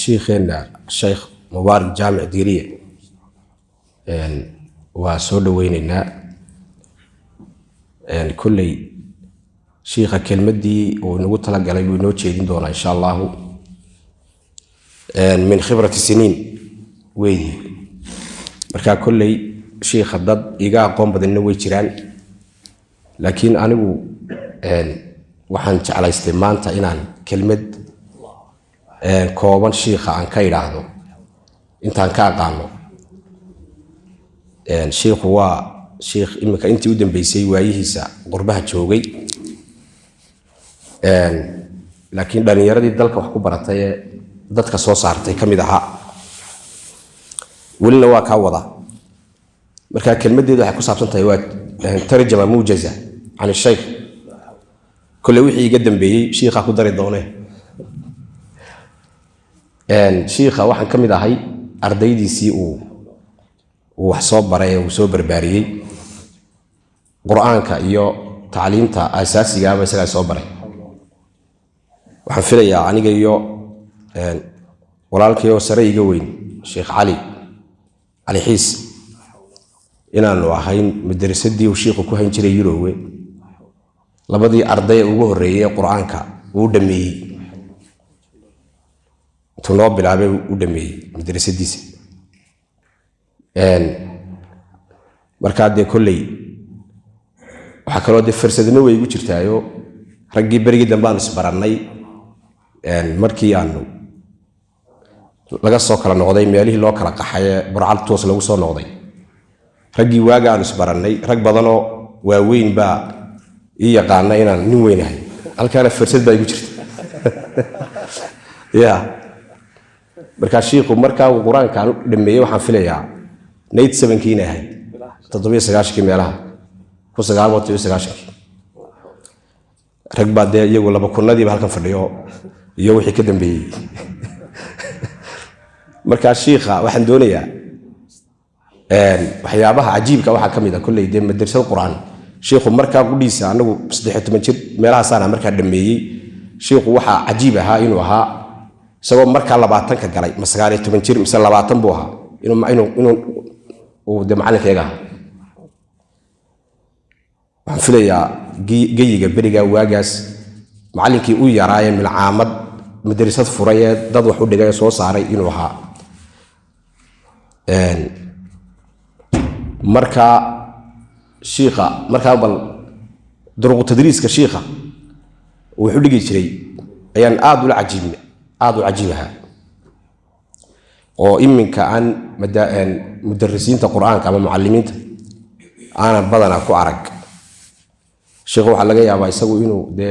شيخنا الشيخ مبارك جامع ديرية وسود ويننا كل شيخ كلمة دي ونقول تلقى لي ونوتشي دونا إن شاء الله من خبرة السنين ويدي مركا كل شيخ ضد يقع قوم بدنا ويجران لكن أنا وحنت على استمانة إن كلمة كوبان شيخ عن كيرادو أنت عن كأقانو شيخ هو شيخ إمك أنت ودن بيسي وعيهسا قربها تشوقي لكن بني يردي دلك وحكو براتي دتك soo saartay kamid aha walina waa ka wada marka kelmadeedu waxay ku saabsan tahay waa tarjuma muujaza aan sheekh kulli wixii iga dambeeyay sheekha ku dari doonay sheekha waxaan kamid ahay ardaydiisii uu wax soo baray oo soo barbaariyay quraanka iyo tacliinta asaasiga ah isaga soo baray waxaan filayaa aniga iyo walaalkii sarayga weyn Sheikh Ali Xiis inaanu ahayn madrasadii uu sheekhu ku hayn jiray Yuroowe labadii arday ugu horeeyay quraanka uu dhameeyay tunoo bilaabay uu dhameeyay madrasadiisa marka de kulli waxa kale oo de farsadna way ugu jirtaayo raggii barigii dambaan isbaranay markii aanu laga soo kala noqday meelihii loo kala qaxay burcal toos lagu soo noqday raggii waaga aan isbaranay rag badan oo waaweyn baa ii yaqaan inaan nin weynahay halkaana fursad baa igu jirta marka sheekhu markaa uu quraanka dhameeyay waxaan filayaa 97 ahay 79 meelaha ku 999 rag baa de iyagu laba kunadiiba halkan fadhiyo iyo wixii ka dambeeyay marka sheekha waxaan doonayaa waxyaabaha cajiibka waxa kamid ah kulay de madrasada quraan sheekhu marka qudhiisa anagu 13 jir meelaha saana marka dhameeyay sheekhu waxa cajiib ahaa inuu ahaa isagoo marka 20 ka galay ma 19 jir mise 20 buu ahaa inuu uu de macallinkayga waxaan filayaa geeyiga beriga waagaas macallinkii uu yaraayay milcaamad madrasad furaya dad wax u dhigay soo saaray inuu ahaa marka sheekha marka bal duruq tadriiska sheekha wuxuu dhigi jiray ayaan aad u cajiibaha oo iminka aan mudarrisiinta quraanka ama muallimiinta ana badana ku arag sheekhu waxa laga yaabaa isagu inuu de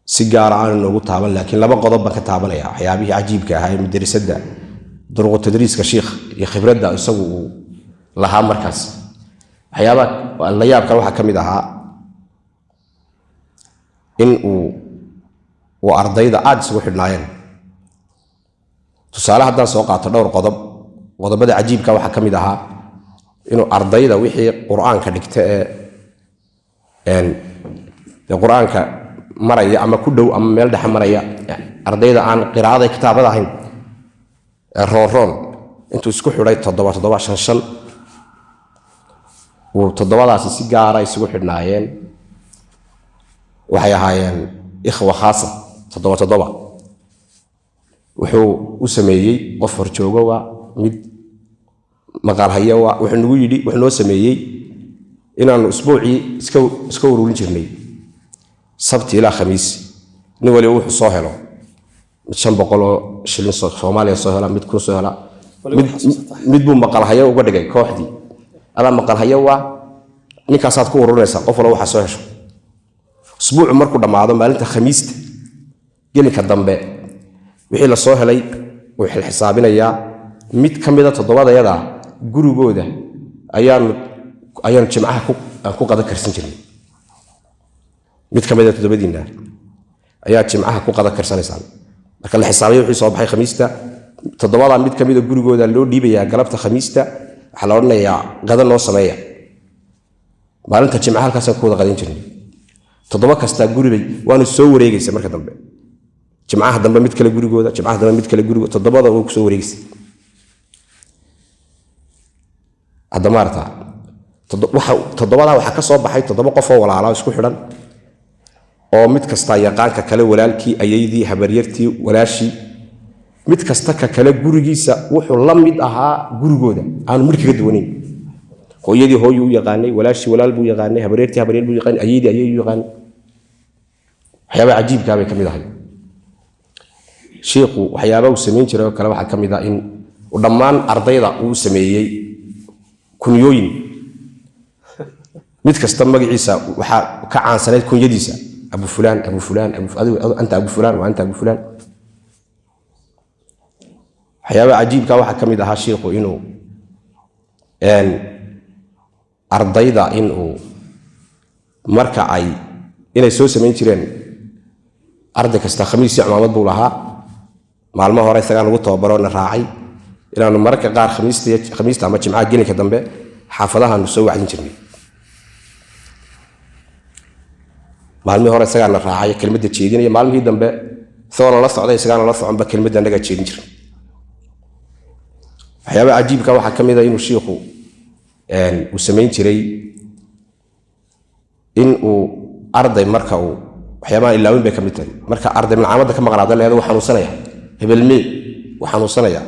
si gaar ah noogu taaban laakiin laba qodob ba ka taabanaya waxyaabihii cajiibka ah ee madrasada duruq tadriiska sheekh iyo khibradda isagu laha markaas waxyaabaha la yaabka waxa kamid ahaa in uu ardayda aad isugu xidhnaayeen tusaale haddaan soo qaato dhowr qodobada cajiibka waxa kamid ahaa inuu ardayda wixii quraanka dhigta ee quraanka maraya ama ku dhow ama meel dhex maraya ardayda aan qiraa'ada kitaabada ahayn roon intuu isku xidhay 7 uu todobadaasi si gaar ah isugu xidhnaayeen waxay ahaayeen ikhwa khaasa 7 wuxuu u sameeyay qof horjoogo waa mid maqal haya waa wuxuu nagu yidhi wuxuu noo sameeyay inaanu isbuucii iska ururin jirnay sabti ilaa khamiis nin wali wuxuu soo helo 500 shilin Soomaaliya soo hela mid ku soo hela mid buu maqal haya uga dhigay kooxdii ala maqal haya waa ninkaas aad ku ururinaysa qof wala waxa soo hesho isbuuc markuu dhamaado maalinta khamiista gelinka dambe wixii la soo helay uu xisaabinayaa mid kamida todobadayada gurigooda ayaan jimcaha ku qada karsan jirnay mid kamida todobadiina ayaa jimcaha ku qada karsanaysan marka la xisaabiyo wixii soo baxay khamiista todobada mid kamida gurigooda loo dhiibayaa galabta khamiista waxa la oranayaa qada noo sameeya maalinta jimcaha halkaas ku wada qadan jirnay todoba kasta guribay waanu soo wareegaysa marka dambe jimcaha dambe mid kale gurigooda jimcaha dambe mid kale gurigooda toddobada way ku soo wareegsay adamaarta toddobada waxa ka soo baxay toddoba qof oo walaalo isku xidhan oo mid kasta yaqaanka kale walaalkii ayeydii habaryartii walaashii mid kasta ka kale gurigiisa wuxuu la mid ahaa gurigooda aan mid kaga duwaneyn hooyadii hooyo u yaqaanay walaashii walaal buu yaqaanay habaryartii habaryar buu yaqaanay ayeydii ayeeyuu yaqaanay waxyaaba cajiibka bay kamid ahay sheekhu waxyaaba uu sameyn jiray oo kale waxa kamid ah in dhammaan ardayda uu sameeyay kunyooyin mid kasta magaciisa waxa ka caansaneed kunyadiisa abu fulaan anta abu fulaan wa anta abu fulaan waxyaaba cajiibka waxa kamid ahaa sheekhu inuu ardayda inuu marka ay inay soo sameyn jireen arday kasta khamiis cimaamad buu lahaa maalmo hore isaga lagu tababaro na raacay inaanu marka qaar khamiista ama jimcaha gelinka dambe xaafadahan soo wacdin jirnay maalmo hore isaga na raacay kelmadda jeedinaya maalmihii dambe soo la socday isaga la soconba kelmadda naga jeedin jiray waxyaaba cajiibka waxa kamid ah inuu sheekhu uu sameyn jiray in uu arday marka uu waxyaabaha ilaawin bay kamid tahay marka arday malcamada ka maqnaada leeyahay waxaan xanuunsanaya hebelmee waxaan xanuunsanaya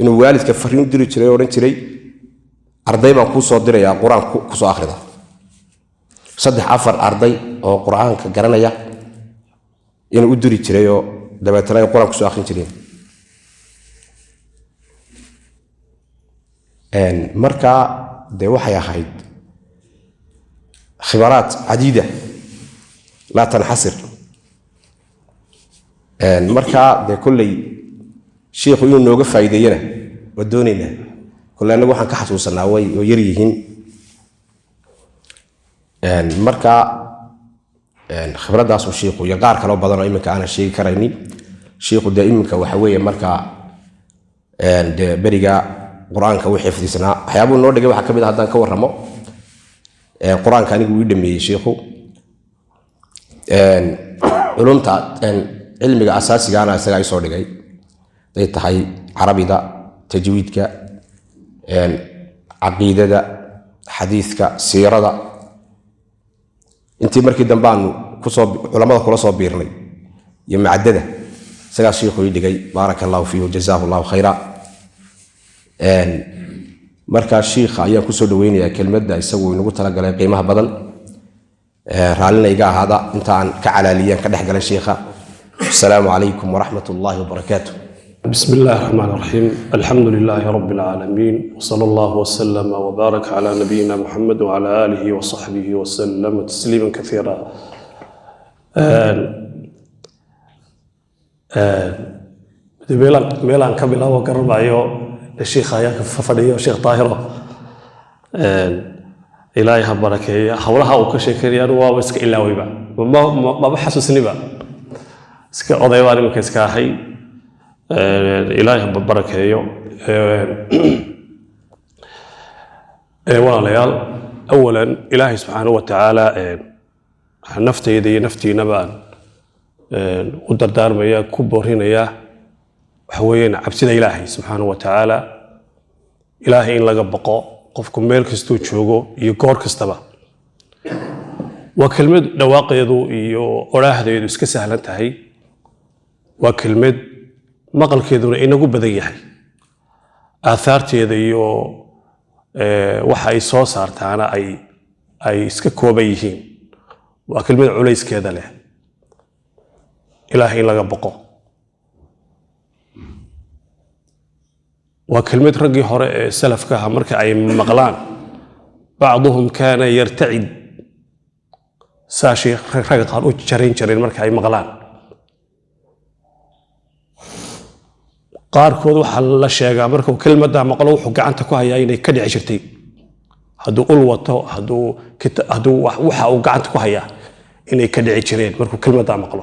inuu waalidka fariin diri jiray oo oran jiray arday baan ku soo dirayaa quraan ku soo akhrida 3-4 arday oo quraanka garanaya inuu u diri jiray oo dabeetana quraan ku soo akhrin jireen marka de waxay ahayd khibaraat عديدة لا تنحصر marka de kullay sheekhu inuu nooga faa'iideeyana wadoonayna kullay anagu waxaan ka xasuusanaa way oo yar yihiin marka khibradaas uu sheekhu iyo qaar kale oo badan oo iminka aan sheegi karaynin sheekhu de iminka waxa weeye marka de bariga quraanka uu xifdisnaa waxyaabo noo dhigay waxa kamid ah haddaan ka warramo quraanka anigu uu dhameeyay sheekhu علومتا علمي أساسي أنا أساسي صور دقي ده تحي عربي ده تجويد كا عقيدة ده حديث كا سيرة ده أنت مركي دنبان كصوب علماء كل صوب بيرني يوم عدده سجى شيخ دقي بارك الله فيه وجزاه الله خيرا مركا الشيخ أيام كسر وين يا كلمة ده يسوي نقول ترى قال قيمة بدل رالنا يجا هذا انت عن كعلاليا كدح قال الشيخ السلام عليكم ورحمة الله وبركاته. بسم الله الرحمن الرحيم. الحمد لله رب العالمين وصلى الله وسلم وبارك على نبينا محمد وعلى آله وصحبه وسلم تسليما كثيرا. ميلان كبلا وقرب عيو الشيخ هياك ففديه الشيخ طاهره إلهي هباركيه حولها وكشكريا waa iska ilaawayba ma xasuusniba iska odaybaan markay iska ahay Ilaahay habarakeeyo walaalayaal awalan Ilaahay subhanahu wa ta'ala naftayda iyo naftiina baan u dardaarmaya ku boorinaya waxa weeyaan cabsida Ilaahay subhanahu wa ta'ala Ilaahay in laga baqo qofku meel kastuu joogo iyo goor kastaba waa kelmad dhawaaqeedu iyo oraahdeedu iska sahlan tahay waa kelmad maqalkeeduna inagu badan yahay aasaarteeda iyo waxa ay soo saartaana ay iska kooban yihiin waa kelmad culayskeeda leh Ilaahay in laga baqo وكلمة رجي هراء سلف كها مركا أي مغلان بعضهم كان يرتعد ساشي رجع قالوا شرين مركا أي مغلان قار كودو حل الشيء مركا وكلمة ده مقلو حق عن تكوها يعني كدي عشرتي هدو ألوته هدو وحا وقع عن تكوها إني كدي عشرين مركا كلمة ده مقلو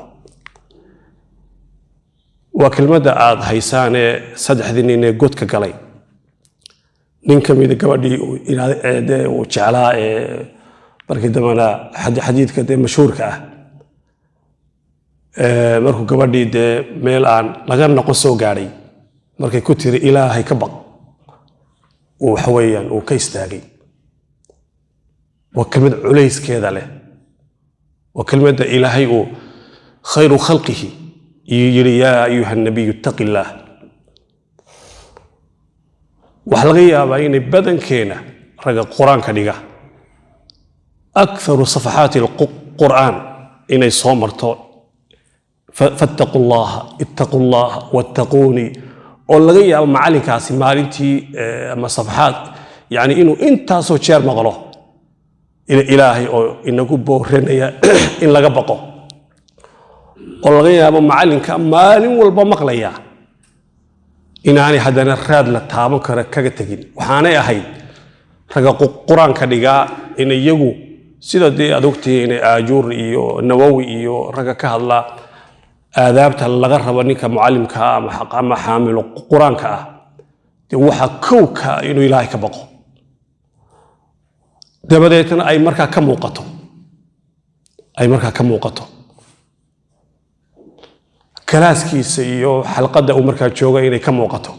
وكلمة عاد هيسان صدح ذنين جود كقلي نينكم إذا كودي إلى وشعلاء بركة دمنا حديث كده مشهور كه markuu gabadhii dee meel aan laga noqon soo gaadhay markay ku tiri ilaahay ka baq uu waxa weeyaan uu ka istaagay waa kelmad culayskeeda leh waa kelmadda ilaahay uu khayru khalqihi yidhi yaa ayuha nabiyu ittaqi illaah waxaa laga yaabaa inay badankeena ragga qur-aanka dhiga akharu safaxaati alqur'aan inay soo marto fattaqu llaha ittaqu llaha wattaquunii oo laga yaabo macalinkaasi maalintii ama safaxaad yani inuu intaasoo jeer maqlo ilaahay oo inagu booranaya in laga baqo oo laga yaabo macalinka maalin walba maqlaya inaanay haddana raad la taaban kara kaga tegin waxaanay ahayd ragga qur-aanka dhigaa in iyagu sida dee aad ogtihiin inay aajuur iyo nawowi iyo ragga ka hadlaa aadaabta laga rabo ninka mucallimka ama xaamilo qur-aanka ah dee waxaa kowka inuu ilaahay ka baqo dabadeetna ay markaa ka muuqato kalaaskiisa iyo xalqadda uu markaa jooga inay ka muuqato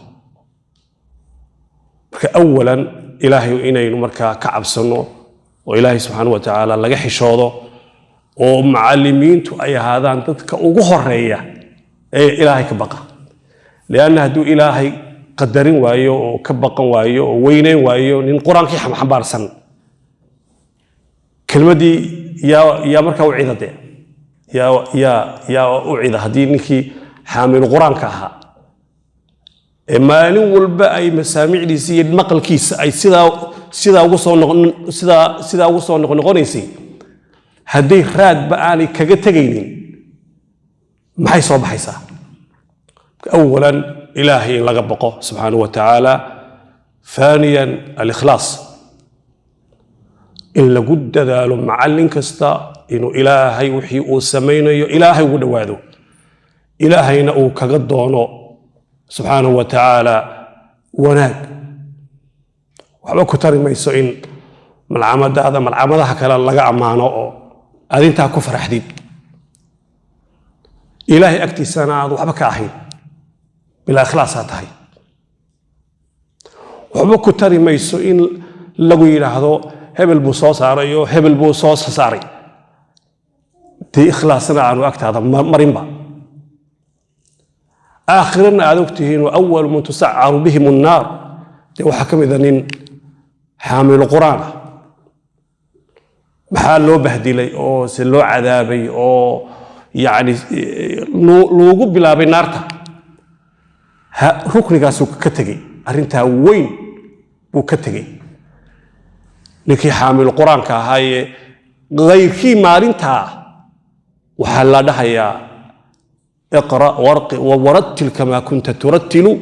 marka awalan ilaahay inaynu markaa ka cabsano oo ilaahay subxaanahu wa tacaala laga xishoodo oo macallimiintu ay ahaadaan dadka ugu horeeya ee ilaahay ka baqa lianna hadduu ilaahay qadarin waayo oo ka baqan waayo oo weynayn waayo nin qur-aankii xambaarsan kelmaddii yaa markaa u cidade yaa u cida haddii ninkii xaamilu qur-aanka ahaa ee maalin walba ay masaamicdiisa iyo maqalkiisa ay sidaa ugu soo noqonaysay hadday raadba aanay kaga tegaynin maxay soo baxaysaa awalan ilaahay in laga baqo subxaanahu wa tacaala ثانيا الإخلاص إن لقد دالو معلن كستا إنه إلهي وحي وسمينه إلهي ودوادو إلهي نأو كقدونه سبحانه وتعالى وناك وحبا كتاري ما يسوئين ملعمد هذا ملعمد هكذا لقى أمانه هذا انتهى كفر حديد إلهي أكتي سنة وحبا كاحين بلا إخلاص هاتهي وحبا كتاري ما يسوئين لقوا يلاحظوا هبل بوصوص عريو هبل بوصوص ساري دي إخلاصنا عنه أكت هذا مرنبا آخرنا أذكتهين وأول من تسعر بهم النار دي وحكم إذن حامل القرآن محال لو بهدلي أو سلو عذابي أو يعني لوغو بلا بنارتا ركني قاسو كتغي أرنتها وين بو كتغي لكي حامل القرآن كهاي غير كي مارنتا وحلا دهيا اقرأ ورتل كما كنت ترتل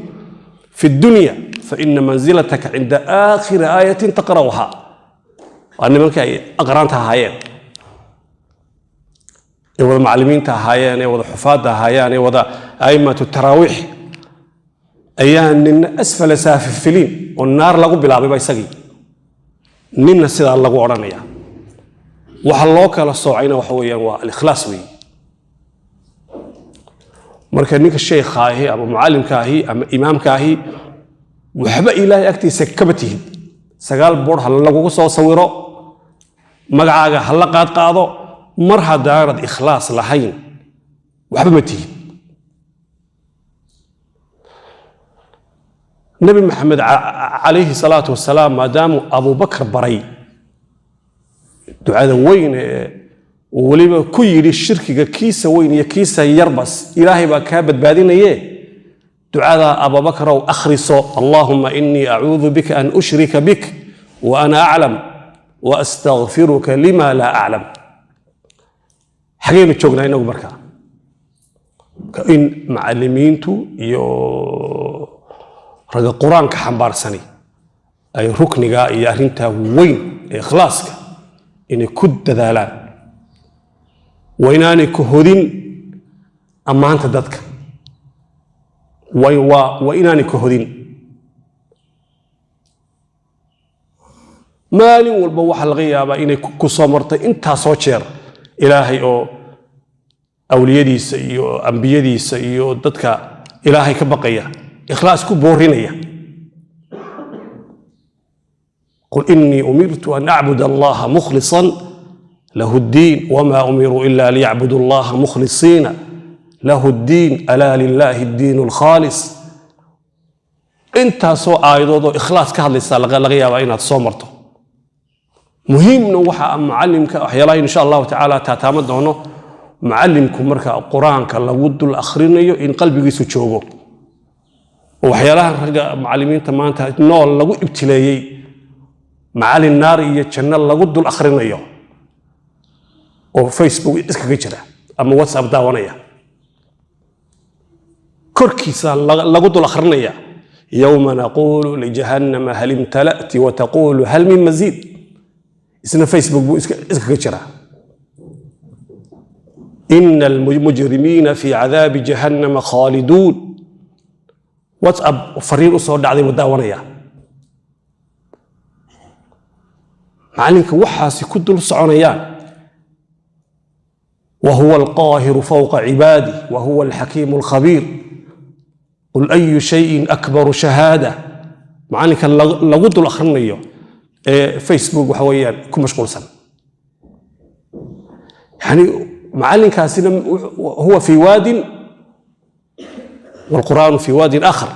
في الدنيا فإن منزلتك عند آخر آية تقرأها وأنا ملك أقرانتها هايين يوضا معلمين تهايين يوضا حفاظ تهايين يوضا أئمة التراويح أيان من أسفل سافلين والنار لغو بلا بيسقي نمنا سيدا لغو أرانيا وحلوك للصوعين وحويا والإخلاص وي marka ninka sheekhaah ama macallimkaahi ama imaamkaahi waxba ilaahay agtiisa kaba tihid sagaal boor hal lagu soo sawiro magacaaga hal la qaado mar hadaanad ikhlaas lahayn waxba ma tihid nabi maxamed alayhi salaatu wasalaam maadaama abu bakr baray ducada weyn ولما كير الشرك كيس وين يكيس يربس إلهي بكابد بعدين دعاء أبا بكر وأخرص اللهم إني أعوذ بك أن أشرك بك وأنا أعلم وأستغفرك لما لا أعلم حقيقة تشوقنا إنه بركة كإن معلمينتو يو رجع القرآن كحمبار سني أي ركنك يا رنتا وين إخلاصك إن كد ذلك وإناني كهودين أمانت دتك وإناني كهودين مالي والبوح الغيابة إني كسامرت إنت صوتشير إلهي أو awliyadiisa iyo ambiyadiisa iyo dadka ilaahay ka baqaya ikhlaas ku boorinaya qul inni umirtu an a'budu allaha mukhlishan lahu ad-din wama umiru illa liya'budu allaha mukhlisina lahu ad-din ala lillahi ad-din al-khalis inta soo aayadoodo ikhlaas ka hadlaysa laga yaabaa inaad soo marto muhiimna waxa macallimka waxyaalaha insha Allah ta'ala taatama doono macallimku marka quraanka lagu dul akhrinayo in qalbigiisu joogo waxyaalaha raga macallimiinta maanta nool lagu ibtileeyay macallin naar iyo janno lagu dul akhrinayo oo Facebook iskaga jira ama WhatsApp daawanaya korkiisa lagu dul akhrinaya يوم نقول لجهنم هل امتلأت وتقول هل من مزيد اسمه فيسبوك بو اسكا جرا إن المجرمين في عذاب جهنم خالدون واتساب فريق صور دعدي مداونيا معلنك وحاسي كدل صعونيان وهو القاهر فوق عباده وهو الحكيم الخبير قل أي شيء أكبر شهادة معانك لغد الأخرنية فيسبوك وحويان كم مشغول سنة يعني معلن كاسنا هو في واد والقرآن في واد آخر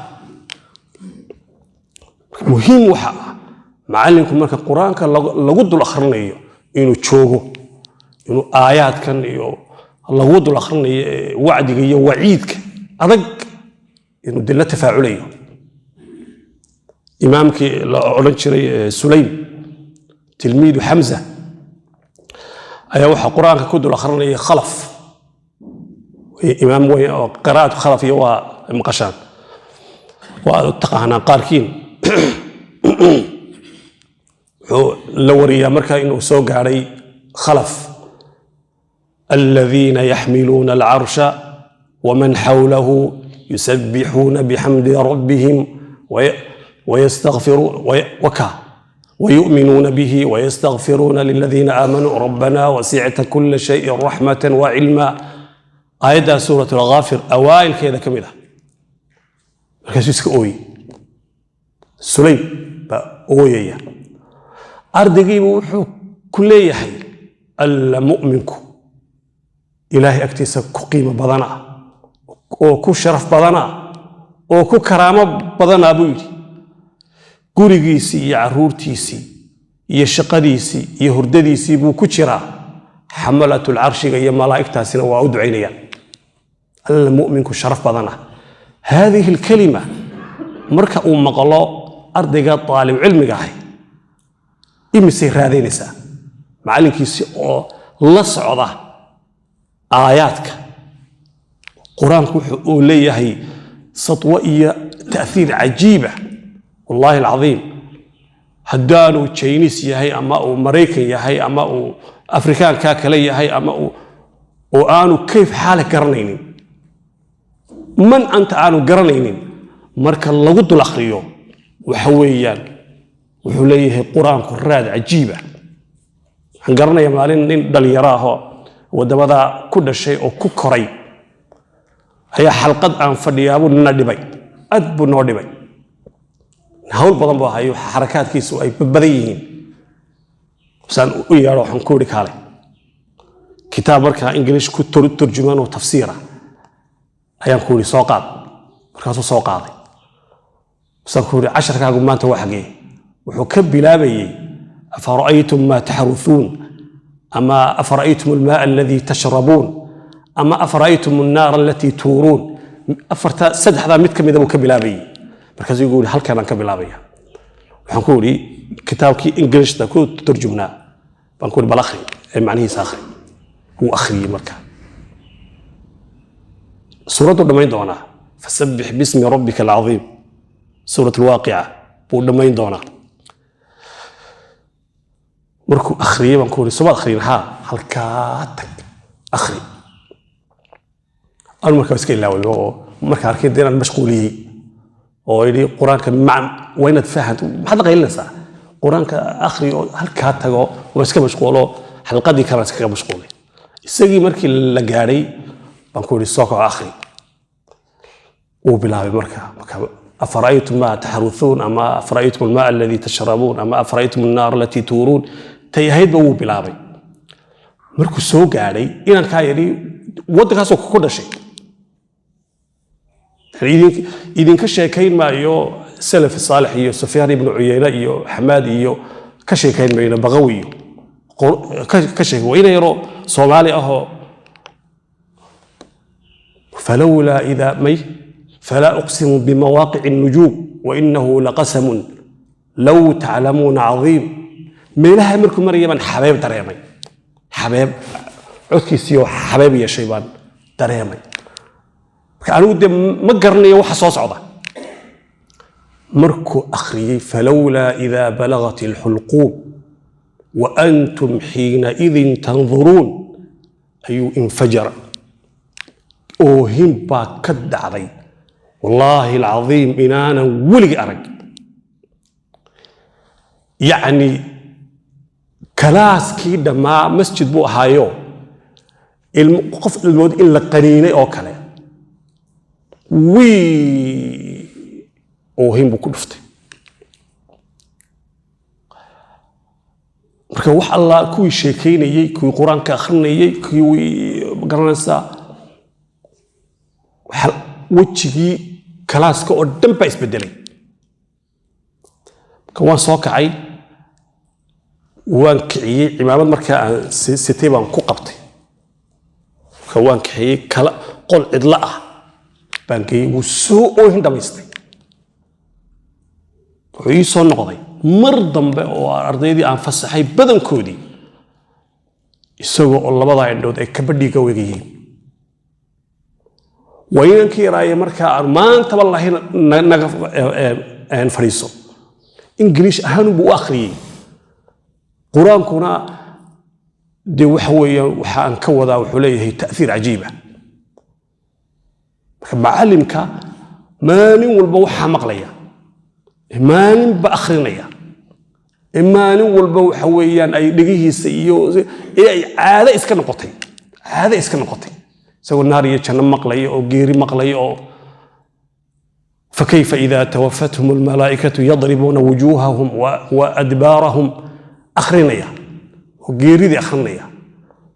مهم وحا معلنكم مركا القرآن كان لغد الأخرنية إنه تشوغو إنه آيات كان لغد الأخرنية وعدك وعيدك أدق إنه دلة تفاعلية إمامك أولنشري سليم تلميذ حمزة أي وحى قرآن كود الآخرين خلف إمام قراءة خلف هو مقشان واتقاهنا قاركين لوريا مركا إنه سوق علي خلف الذين يحملون العرش ومن حوله يسبحون بحمد ربهم ويستغفرون ويؤمنون به ويستغفرون للذين آمنوا ربنا وسعت كل شيء رحمة وعلما آية سورة الغافر أوائل كذا كمذا مركز أوي سليم أوي أردقي وحو كل يحي ألا مؤمنكم إلهي أكتسب قيمة بدنا oo ku sharaf badana oo ku karaamo badana buu yiri gurigiisi iyo caruurtiisi iyo shaqadiisi iyo hurdadiisi buu ku jiraa xamalatul arshiga iyo malaa'iktaasina waa u duceynayaan alla mu'minku sharaf badana هذه الكلمة marka uu maqlo ardayga طالب cilmiga ah imise raadinaysa macalinkiisi oo la socda aayaadka قرآن كله هي سطوة تأثير عجيبة والله العظيم هدانو تشاينيس يهي أما أو مريكان يهي أما أو أفريكان كاكلي يهي أما أو وآنو كيف حالك قرنين من أنت آنو قرنين مركا لغد الأخريو وحويان وحوليه قرآن كراد عجيبة هنقرنا يمالين دل يراه ودبدا كل شيء أو كوكري هي حلقة عن فديابو ندبي أدبو نودبي هول بدن بها هي حركات كيسو أي بديهين سان ويا روح نكوري كالي كتاب مركا إنجليش كتر ترجمان وتفسيره هي نكوري سوقات مركاسو سوقات سان كوري 10 كاغو مانتا وحقي وحو كبلابي أفرأيتم ما تحرثون أما أفرأيتم الماء الذي تشربون أما أفرأيتم النار التي تورون أفرت سدح ذا متك مذا وكبلابي مركز يقول هل كان كبلابي وحنقولي كتابك إنجليش ده كله ترجمنا بنقول بالأخري معنيه ساخري هو أخري مركز سورة الدمين دونا فسبح باسم ربك العظيم سورة الواقعة والدمين دونا مركو أخري بنقول سبع أخري ها هل كاتك أخري أنا مركز كي لاوي مركز أركيد دينا مشغولي أو يدي قرآن كمع وين تفهم ما حد غير لسه قرآن كآخري هل كاتجو ومسك مشغوله حلقة دي كانت كذا مشغولة السجي مركز لجاري بنقول السوق آخري وبلا بمركة أفرأيتم ما تحرثون أما أفرأيتم الماء الذي تشربون أما أفرأيتم النار التي تورون تيهيد بو بلا مركو السوق علي إن كايري ودك سوق كل شيء إذن كشيكين ما يو سلف الصالح يو سفيان بن عيينة يو حماد يو كشيكين ما يو بغوي كشيك وين يرو صومالي أهو فلولا إذا مي فلا أقسم بمواقع النجوم وإنه لقسم لو تعلمون عظيم ميلها مركم مريم حبايب دريمي حبايب عكسيو حبايب يا شيبان دريمي كانوا ودي ما قرني waxa soo socda مركو أخري فلولا إذا بلغت الحلقوم وأنتم حينئذ تنظرون أي انفجر أوهم باكد علي والله العظيم إن أنا ولي أرق يعني كلاس كده ما مسجد بو هايو الموقف المود إلا قريني أو كلا وي أوهم بكلفتي marka wax Allah kuwii sheekeynayay kuwii quraanka akhrinayay kuwii garanaysa waxa wajigii kalaaska oo dhan ba isbedelay ka waan soo kacay waan kiciyay cimaamad marka aan sitay baan ku qabtay ka waan kiciyay kala qol cidla ah baan geeyay wuu soo oohin dhamaystay wuxuu soo noqday mar dambe oo ardaydii aan fasaxay badankoodii isagoo oo labada indhood ay ka badhiga weegayeen waynankii raayay marka aan maanta wallahi naga fariiso English ahaan buu akhriyay quraankuna de waxa weeyaan waxa aan ka wadaa wuxuu leeyahay ta'thir ajiiba macallimka maalin walba waxa maqlaya maalin ba akhrinaya maalin walba waxa weeyaan ay dhigihiisa iyo ay caado iska noqotay سوى النار يجنا مقلي أو غير مقلي أو فكيف إذا توفتهم الملائكة يضربون وجوههم وأدبارهم أخرينيا وغير ذي أخرينيا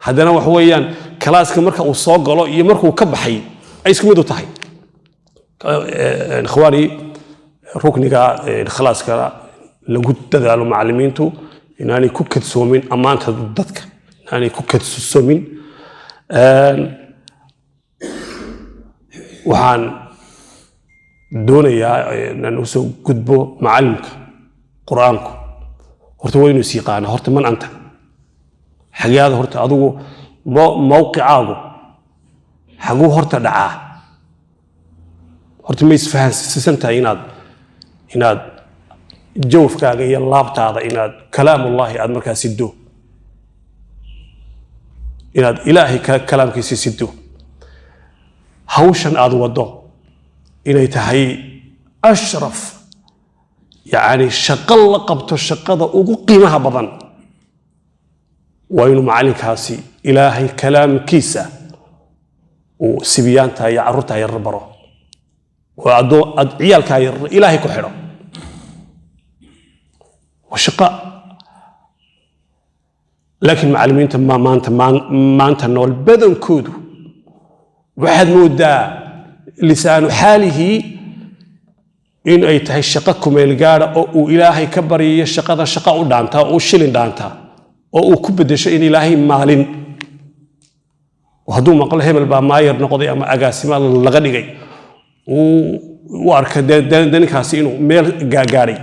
هذا وحويان كلاس كمركا وصاق له يمركو كبحي أي سكمدو تحي إخواني ركني خلاص كلا لو قلت ذا معلمينتو إنني كوكت سومين أمانة ضدك إنني كوكت سومين waxaan doonayaa inaan u soo gudbo macallimka quraanku horta waynu siiqaana horta man anta xaqiiqada horta adigu mowqicaagu xagu horta dhacaa horta ma isfahansantahay inaad jawfkaaga iyo laabtaada inaad kalaamullaahi aad markaa siddo inaad ilaahay kalaamkiisa siddo هوشن أدوده إلى تهي أشرف يعني شقل لقبت الشقة وقيمها بضن وين معلك هاسي إلهي كلام كيسة وسبيان تاي عرتها يربره وأدو عيال كاير إلهي كحره وشقاء لكن معلمين ما أنت نول بدن كودو واحد مودا لسان حاله إن أي تهي الشقة ميلقارة أو إلهي كبري الشقة شقة دانتا أو شلين دانتا أو كبد شيء إلهي مالين وهدو مقال هم الباماير نقضي أما أقاسم اللغني جاي وارك دنك هاسينو ميل جاجاري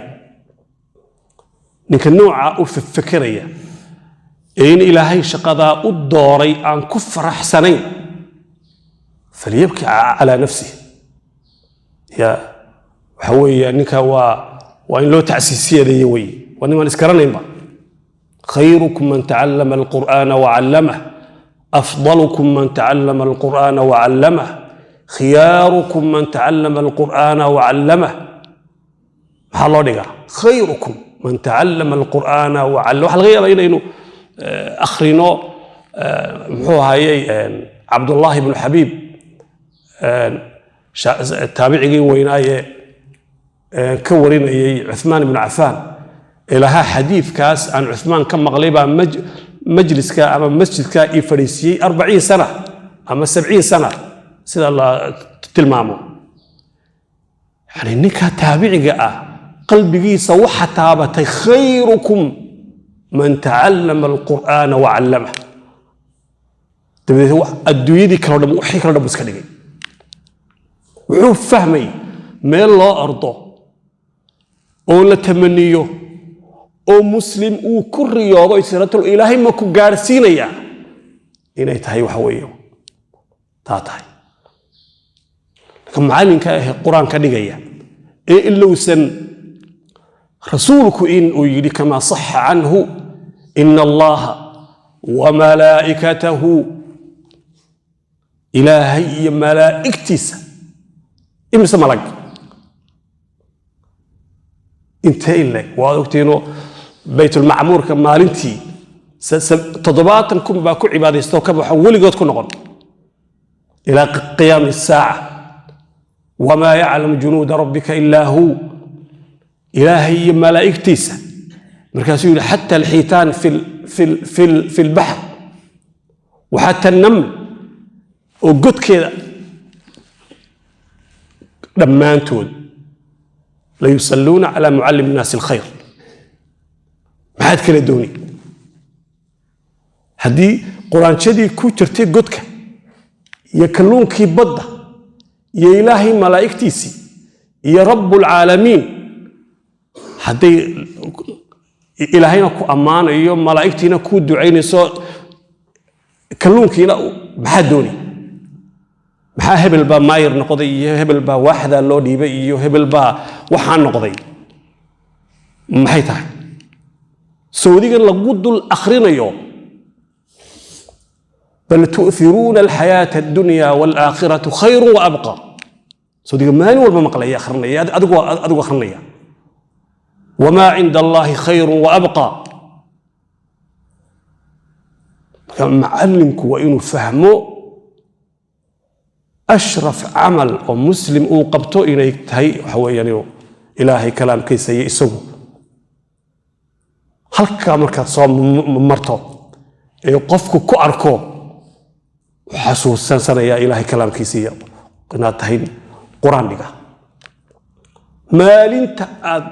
نك النوع في الفكرية إن إلهي شقة الدوري عن كفر حسنين فليبكي على نفسه يا حوي نكا وإن لو تعسيسية ديوي وإن ما نسكرنا خيركم من تعلم القرآن وعلمه أفضلكم من تعلم القرآن وعلمه خياركم من تعلم القرآن وعلمه حلو خيركم من تعلم القرآن وعلمه الغير إنه أخرينو هو هاي عبد الله بن حبيب taabicigii weynaaye ka warinayay Uthman ibn Affan ilaha xadiidkaas aan Uthman ka maqlay baa majliska ama masjidka ii fadhiisiyay 40 sano ama 70 sano sida la tilmaamo yani ninka taabiciga ah qalbigiisa waxa taabatay khayrukum man ta'allama al-Qur'ana wa 'allamahu tabii adduunyadii kala dhab wixii kala dhab iska dhigay wuxuu fahmay meel loo ardo oo la tamaniyo oo muslim uu ku riyoodo israatul ilaahay ma ku gaarsiinaya inay tahay wax weeyo taatahay macallinka ah quraanka dhigaya ee ilowsan rasuulku in uu yiri kama sahha anhu inna allaha wa malaa'ikatahu ilaahay iyo malaa'iktiisa imsa malag inta ilaa waa ogtiino baytul ma'muur ka maalintii 70 baa ku cibaadeysto ka baxo waligood ku noqon ila qiyaam as-saa'a wama ya'lamu junud rabbika illa hu ilahi ya malaa'iktiisa markaasuu yiri hatta al-hitan fi al-bahr wa hatta an-naml oo godkeeda dhammaantood la yusalluna ala muallim an-nas al-khayr maxaad kala dooni haddii quraanshadii ku jirtay godka iyo kalluunkii badda iyo ilaahay malaa'iktiisii iyo rabbul caalamiin hadday ilaahayna ku ammaanayo malaa'iktiina ku ducaynayso kalluunkiina maxaad dooni maxaa hebel baa maayir noqday iyo hebel baa waaxda loo dhiibay iyo hebel baa waxaan noqday maxay tahay سوديغن لغدل أخرينيو بل تؤثرون الحياة الدنيا والآخرة خير وأبقى سوديغن ماني ولا مقليا أخرنيا أدقوا أخرنيا وما عند الله خير وأبقى معلمك وإنه فهمه أشرف عمل ومسلم وقبته إليك تهي هو يعني إلهي كلام كيسي يسوه halka markaad soo marto ee qofku ku arko xasuusan sanaya ilaahay kalaamkiisa inaad tahay quraaniga maalinta aad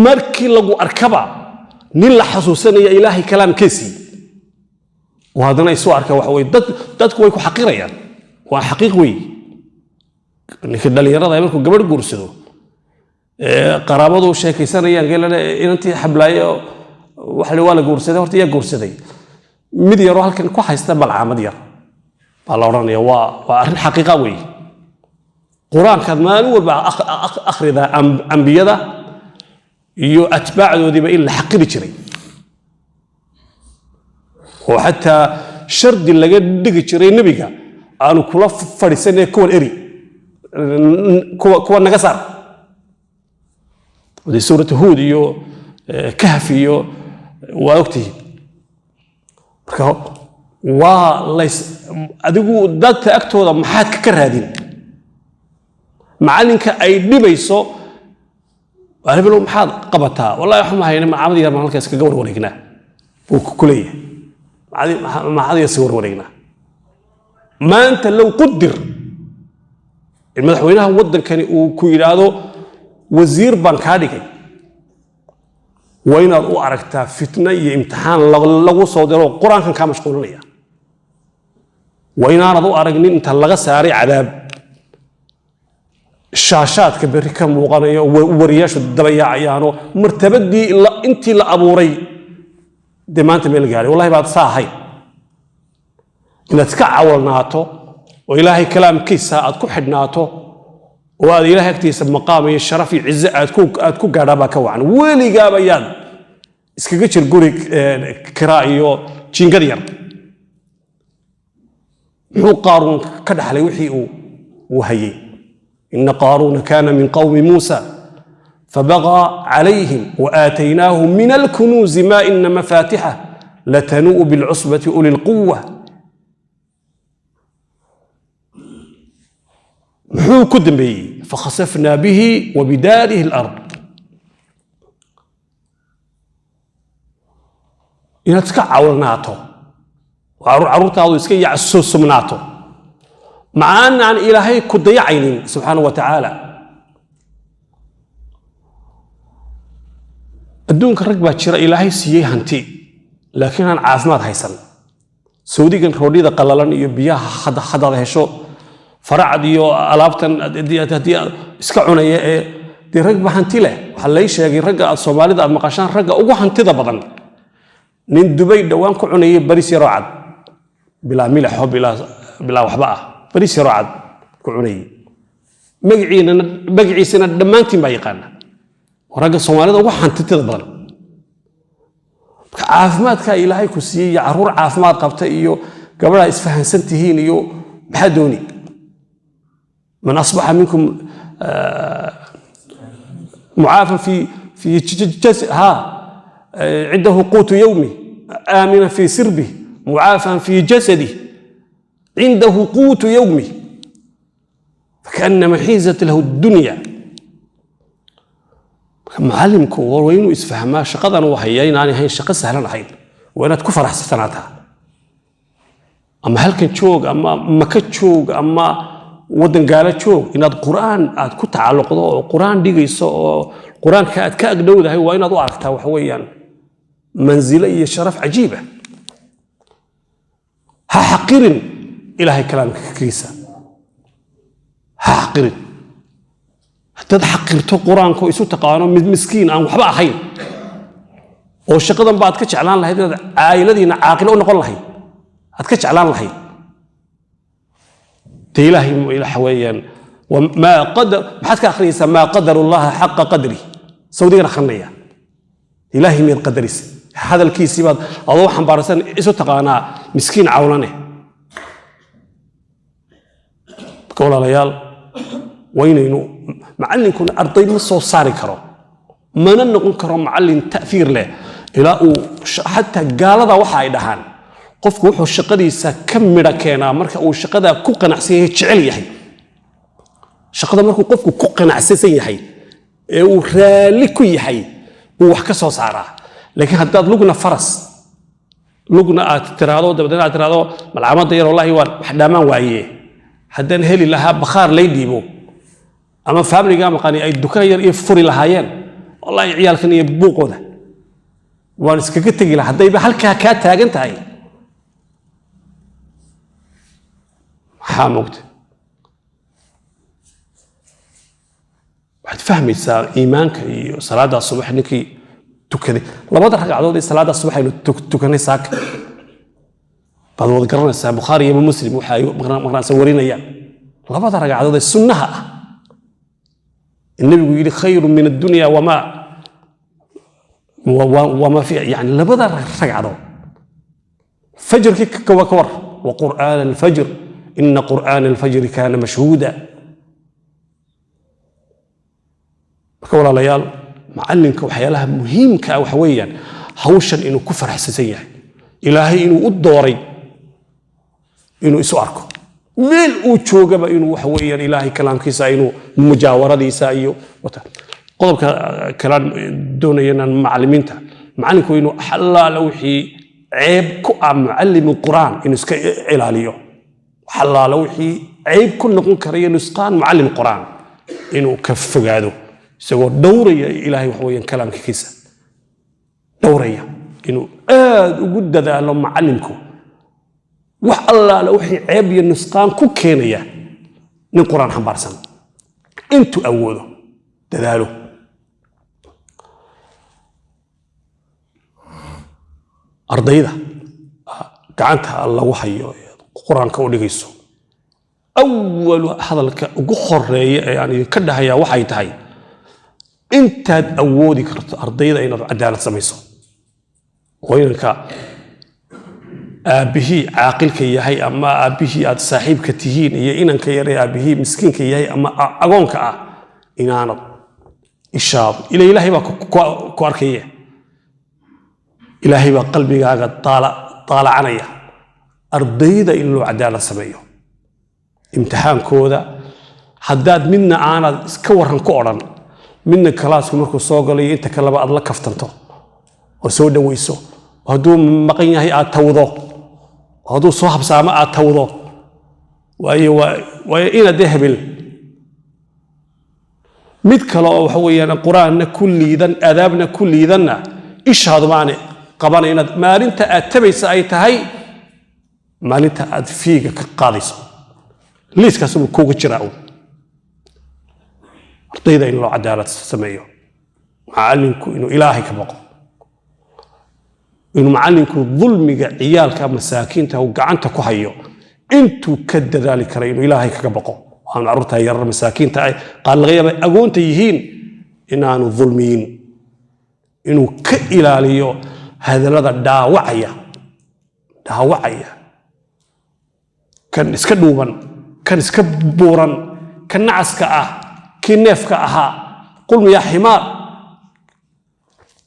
markii lagu arkaba nin la xasuusanaya ilaahay kalaamkiisa waadana isoo arka wax way dadku way ku xaqirayaan waa xaqiiq weey ninka dhalinyarada markuu gabadh guursado qaraabadu sheekaysanayaan geelana inantii xablaayo waxa la guursaday horta yaa guursaday mid yaro halkan ku haysta balcaamad yar baa la oranayaa waa arrin xaqiiqa weey quraanka maalin walba akhrida anbiyada iyo atbaacdoodiiba in la xaqiri jiray oo hatta shardi laga dhigi jiray nabiga aanu kula fadhiisanay kuwan eri kuwa naga saar ودي سورة هود يو كهف يو وقتي وليس أدقو دات أكتو محاد كرهادين معلنك أي دبيسو أنا بلو محاد قبتها والله يحمى هاي ما عمدي يرمى هالكاس كجور وريقنا وكلية ما عاد يسور وريقنا ما أنت لو قدر المدحوينها ودن كان وكيرادو وزير بنكاديكي وين أو أركتا فتنة امتحان لغو صودرو قرآن كان مشغولية وين أنا أركني أنت لغا ساري عذاب الشاشات كبيرة كم وغنية ورياش الدبيع عيانو مرتبدي إلا أنت لا أبوري دي ما أنت ملقاري والله بعد صاحي إن تكعول ناتو وإلهي كلام كيسا أتكو حد ناتو وهذا إلهي اكتسب مقامي الشرفي عزة أتكو قرابا كوعن ولي قابيان اسكيكتش القوري كرائيو تشينغريان هو قارون كدح لي وحي وهي إن قارون كان من قوم موسى فبغى عليهم وآتيناه من الكنوز ما إن مفاتحه لتنوء بالعصبة أولي القوة محو كدن بي فخسفنا به وبداره الأرض إن تكعورناتو وعروتها يسكي يعسو سمناتو مع أن عن إلهي كد يعينين سبحانه وتعالى الدون كرقبة شراء إلهي سيئي هنتي لكن عن عافمات هيسن سعودي كان روديدا قلالان يبيها حدا هشو فرع ديو ألابتن دي اسكعونا دي رقبة هنتي له وحليش يجي رقبة الصومالي دا المقاشان رقبة أقوى هنتي دا بدن نين دبي دوان كعوني بريسي رعد بلا ملح بلا وحباء بريسي رعد كعوني مقعي سنة دمانتين بايقانا ورقة الصومالي دا أقوى هنتي دا بدن عافمادك إلهي كسيي عرور عافماد قبطة إيو قبل إسفهان سنتهين إيو بحدوني من أصبح منكم معافى في جسد عنده قوت يومي آمنا في سربه معافى في جسده عنده قوت يومي فكأنما حيزت له الدنيا معلمكم وين يسفهما شقدان وحيين أنا هاي شقة سهلة نحيل وأنا تكفر حسناتها أما هل كنت شوق أما ما كنت شوق أما ودن قالت شوق إن القرآن كنت تعلق القرآن دي يسوع القرآن كأجدود هاي وين أضو عرفتها وحويا منزلية شرف عجيبة ها حقير إلهي كلامك كريسة ها حقير حتى حقيرته قرآن كويسو تقانو مسكين أو وحبا أخين والشقدان بعد كتشعلان لهي عائلة عاقلة ونقول لهي هتكتشعلان لهي تيلهي إلى حويا وما قدر بحثك أخريسا ما قدر الله حق قدري سعودية رخنية إلهي من قدريس هذا الكيس يباد الله حنبارسان إسو تقانا مسكين عولانه بقول الله وين إنه معلم يكون أرضي مصو صار كرو ما نقول كرو معلم تأثير له إلى حتى قال هذا واحد دهان قف وحو الشقدي سكمل كينا مركا والشقدا كوقنا عسيه تشعل يحي شقدا مركو قفكو كوقنا عسيه يحي ورالكو يحي ووحكا سو صارا لكن هداد لقنا فرس لقنا ترادو دبدنا ترادو ملعامات ير والله وحدامان وايه هدان هلي لها بخار ليديبو أما فاملي قام قاني أي دكان يفري لهايين والله عيال كان يبوقوا ده وأنا سكت تجي لحد يبقى هالك كات أنت هاي حاموت واحد فهمي سا إيمانك صلاة الصبح نكي تكذي لما ترى قاعدوا صلاة الصبح إنه تكني ساك بعد ما ذكرنا السا بخاري يوم مسلم وحاي مغرنا سورينا إياه لما ترى قاعدوا السنة النبي يقول خير من الدنيا وما فيها يعني لبدا رجعوا فجر كوكور وقرآن الفجر إن قرآن الفجر كان مشهودا بقول ليال معلمك وحيالها مهم كأوحويا هوشا إنه كفر حساسية إلهي إنه الدوري إنه يسواركم ميل وشوجا بإنه وحويا إلهي كلام كيسا إنه مجاورة دي سايو قلب كلام دونينا معلمينته معلمك إنه حلا لوحي عيب معلم القرآن إنه سك علاليو حلا لوحي عيب كل نقول كريه نسقان معلم القرآن إنه كف قادو سوى دورية إلهي وحويا كلام كيسا دورية إنه وجود ذا لهم معلمكم wax alla la wixii ceeb iyo nusqaan ku keenaya nin quraan xambaarsan intu awoodo dadaalo ardayda gacanta lagu hayo quraanka u dhigayso awwal hadalka ugu horeeya yani ka dhahaya waxay tahay intaad awoodi karto ardayda inaad cadaalad samayso qoyinka أبيه عاقل كيهاي أما أبيه أد صاحب كتيهين هي إن كيري أبيه مسكين كيهاي أما أقون كأ إن أنا الشاب إلى إلهي بكواركيه إلهي بقلبي قاعد طالع عنيا أرضيدا إنه عدالة سميه امتحان كودا haddaad midna aanad iska waran ku odhan midna kalaasku markuu soo galay inta kaleba aad la kaftanto oo soo dhawayso hadduu maqan yahay aad tawdo hadduu soo habsaamo aad tawdo waayo inaad hebel mid kale oo waxa weeyaan quraanna ku liidan adaabna ku liidanna ishaadu maane qabana inaad maalinta aad tabaysa ay tahay maalinta aad fiiga ka qaadayso liiskaas uu kuugu jiraa ardayda in loo cadaalad sameeyo macallinku inuu ilaahay ka baqo inuu macallinku dulmiga ciyaalka masaakiinta uu gacanta ku hayo intuu ka dadaali karay inuu ilaahay kaga baqo waxaan carruurta yarar masaakiinta ay qaar laga yaabay agoonta yihiin inaanu dulmiyin inuu ka ilaaliyo hadallada dhaawacaya kan iska dhuuban kan iska buuran kan nacaska ah kii neefka ahaa qulmi yaa ximaar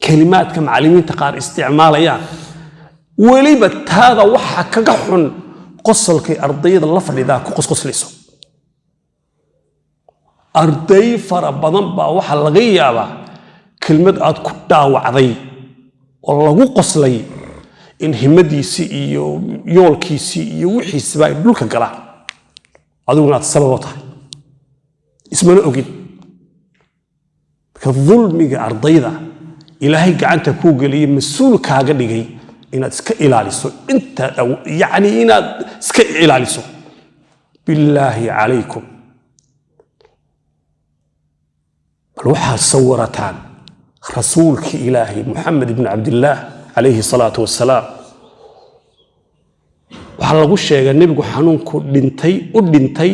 kelimaadka macallimiinta qaar isticmaalayaan weliba taada waxa kaga xun qosolkay ardayda la fadhidaa ku qosqoslayso arday fara badan baa waxa laga yaabaa kelmad aad ku dhaawacday oo lagu qoslay in himadiisii iyo yoolkiisii iyo wixiisiba ay dhulka galaan adiguna aad sabab u tahay ismana ogin marka dulmiga ardayda ilaahay gacanta kuu geliyey mas-uul kaaga dhigay inaad iska ilaaliso inta yacni inaad iska ilaaliso billaahi calaykum bal waxaad sawirataan rasuulki ilaahay muxamed ibn cabdillaah calayhi salaatu wassalaam waxaa lagu sheegay nebigu xanuunku u dhintay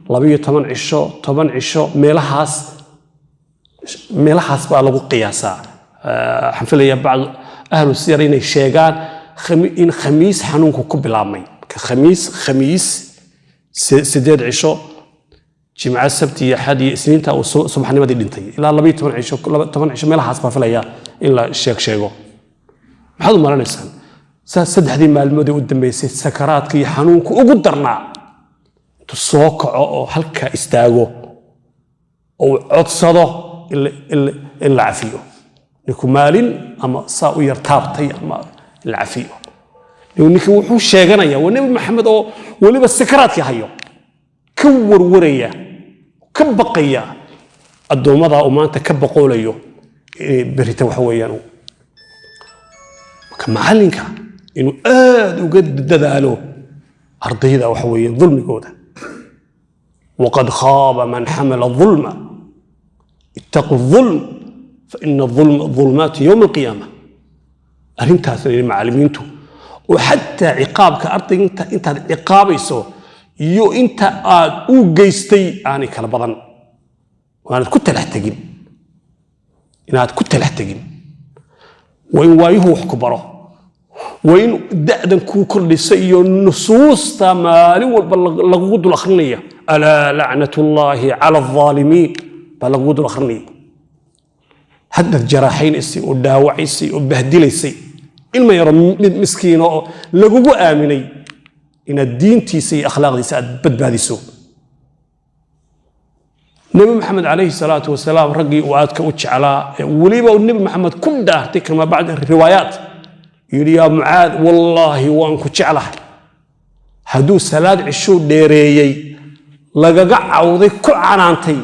12 cisho 10 cisho meelahaas baa lagu qiyaasaa waxaan filayaa bacd ahlu siyar inay sheegaan in khamiis xanuunku ku bilaabmay khamiis 8 cisho jimca sabti iyo axad iyo isniinta uu subaxnimadii dhintay ilaa 12 cisho 10 cisho meelahaas baa filayaa in la sheego maxaad u malanaysaan saddexdii maalmood ee u dambeysay sakaraadka iyo xanuunku ugu darnaa intuu soo kaco oo halkaa istaago oo codsado in la cafiyo ninku maalin ama saa u yar taabtay ama la cafiyo ninki wuxuu sheeganayaa waa nebi maxamed oo weliba sakaraadkii hayo ka warwaraya ka baqaya addoommada uu maanta ka boqolayo berita waxa weeyaan marka macallinka inuu aad uga dadaalo ardayda waxa weeyaan dulmigooda waqad khaaba man xamala dulma ittaqu dulm fa ina dulmaati yowma alqiyaama arrintaas ay macallimiintu oo xataa ciqaabka ardayga intaad ciqaabayso iyo inta aad u geystay aanay kala badan waanad ku talax tegin inaad ku talax tegin waa in waayuhu wax ku baro waa in da'dan kuu kordhisa iyo nusuusta maalin walba lagugu dul akhrinaya alaa lacnatullaahi cala alظaalimiin baa lagugu dul akhrinaya haddaad jaraaxaynaysay oo dhaawacaysay oo bahdilaysay ilma yaro mid miskiina oo lagugu aaminay inaad diintiisa iyo akhlaaqdiisa aad badbaadiso nebi maxamed calayhi salaatu wasalaam raggii uu aadka u jeclaa weliba nebi maxamed ku dhaartay kama bacda riwaayaat yidhi yaa mucaad wallaahi waan ku jeclahay hadduu salaad cisho dheereeyey lagaga cawday ku canaantay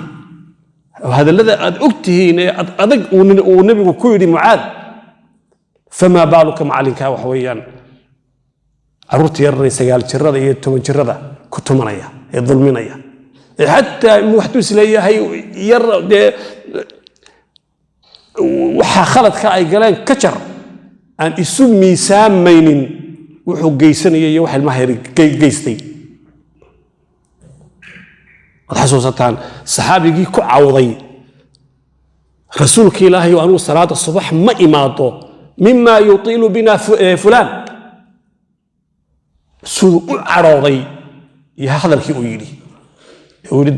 hadallada aad og tihiin ee adag uu nebigu ku yidhi mucaad famaa baaluka macallinkaa wax weeyaan carruurta yararey 9 jirada iyo 10 jirada ku tumanaya ee dulminaya xataa waxtuu isleeyahay yar dee waxaa khaladka ay galeen ka jar aan isu miisaamaynin wuxuu geysanaya iyo wax ilmaha yar geystay waxaad xasuusataan saxaabigii ku cawday rasuulka ilaahay oo anuu salaada subax ma imaado mima yutiilu bina fulaan siduu u cadhooday iyo hadalkii uu yidhi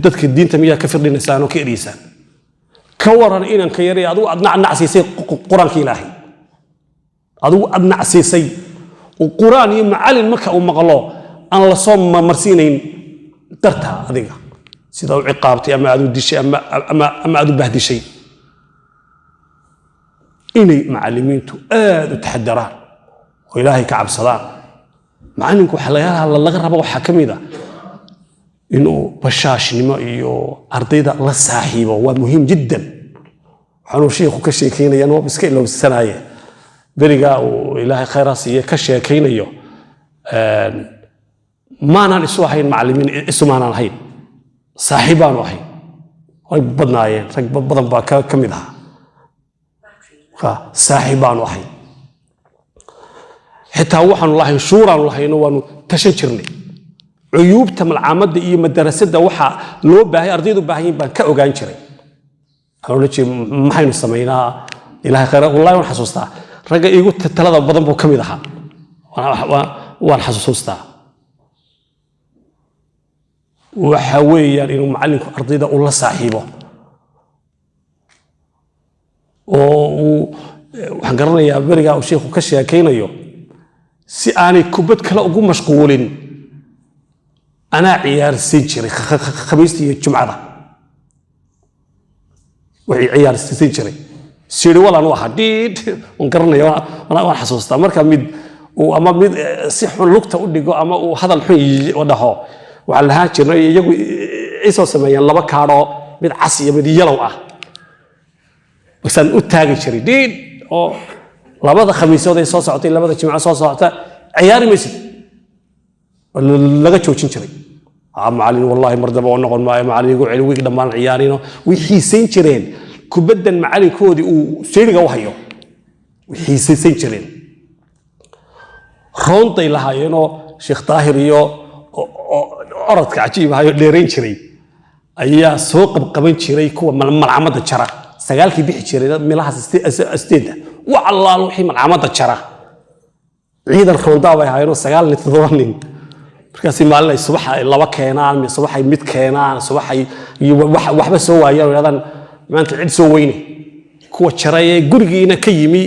dadka diinta miyaa ka firdhinaysaan oo ka eryeysaan ka waran inanka yaray adigu aad nacsiisay qur-aanka ilaahay adigu aad nacsiisay qur-aan iyo macallin marka uu maqlo aan la soo marsiinayn darta adiga sida u ciqaabtay ama aad u dishay ama aad u bahdishay inay macallimiintu aad u taxadaraan oo ilaahay ka cabsadaan macallinku waxa laga rabo waxa kamid ah inuu bashaashnimo iyo ardayda la saaxiibo waa muhiim jiddan waxaanu sheekhu ka sheekeynaya oo iska ilowsanaaye beriga uu ilaahay khayraas iyo ka sheekeynayo maanan isu ahayn macallimiin isumaanan ahayn saaxiibaan ahayn way badnaayeen rag badan baa ka mid ah saaxiibaan ahayn xitaa waxaanu lahayn shuuraan lahayn waanu tashan jirnay cuyuubta malcaamadda iyo madarasada waxa loo baahay ardaydu baahayin baan ka ogaan jiray waxaan leeyahay maxaynu sameeynaa ilaahay khayr wallahi waan xasuustaa ragga igu talada badan buu kamid ahaa waan xasuustaa waxa weeyaan inuu macallinku ardayda u la saaxiibo oo waxaan garanayaa beriga uu sheekhu ka sheekeynayo si aanay kubad kale ugu mashquulin أنا عيار سينشري خميستي الجمعة وهي عيار سينشري سيري ولا نوحة ديد ونقرنا يا أنا حسوستا مركب ميد وأما ميد صح لقطة وديكو أما وهذا الحين ودهو وعلى هاتش يجوا إيسو سميا الله بكارو ميد عسية ميد يلوه بس أن أتاجي شري ديد أو لبضة خميسة وده صوص عطي لبضة جمعة صوص عطي عياري مسجد laga joojin jiray macallin wallahi mardaba oo noqon maayo macallin igu celi wiig dhamaan ciyaarino wixii seen jireen kubadan macallinkoodii uu sheeriga u hayo wixii seen jireen roontay lahaayeenoo sheekh taahir iyo orodka cajiib ahayo dheerayn jiray ayaa soo qabqaban jiray kuwa malcamada jara sagaalkii bixi jiray meelaha asteeda wallahi wixii malcamada jara ciidan roonda bay ahaayeen 9 nin markaas maalin ay subax ay laba keenaan subax ay mid keenaan subax ay waxba soo waayaan wadadan maanta cid soo weyne kuwa jaray gurigiina ka yimi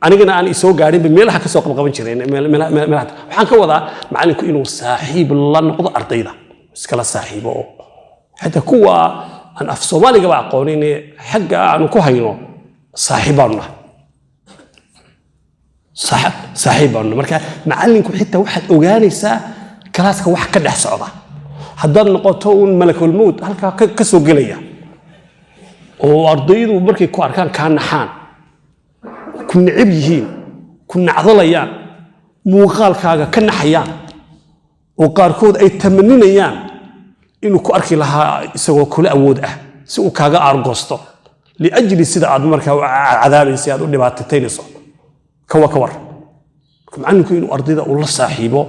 anigana aan isoo gaarin meelaha ka soo qabqaban jireen meelaha waxaan ka wadaa macallinku inuu saaxiib la noqdo ardayda iskala saaxiibo hada kuwa aan af Soomaaliga ba aqoonin xagga aan ku hayno saaxiibana saaxiibana marka macallinku xitaa waxaad ogaanaysaa كلاسك واحد كده صعبة هذا النقطون ملك الموت هل كسو قليا وأرضيد وبركي كواركان كان نحان كنا عبيهين كنا عضليان موغال كاغا كنا حيان وقاركود أي 80 أيام إنه كواركي لها يسوى كل أود سوى كاغا أرغوستو لأجل سيدة عدمركا عذابي سيادة ونبات التينيسو كوا مع أنه إنه أرضيد والله صاحبه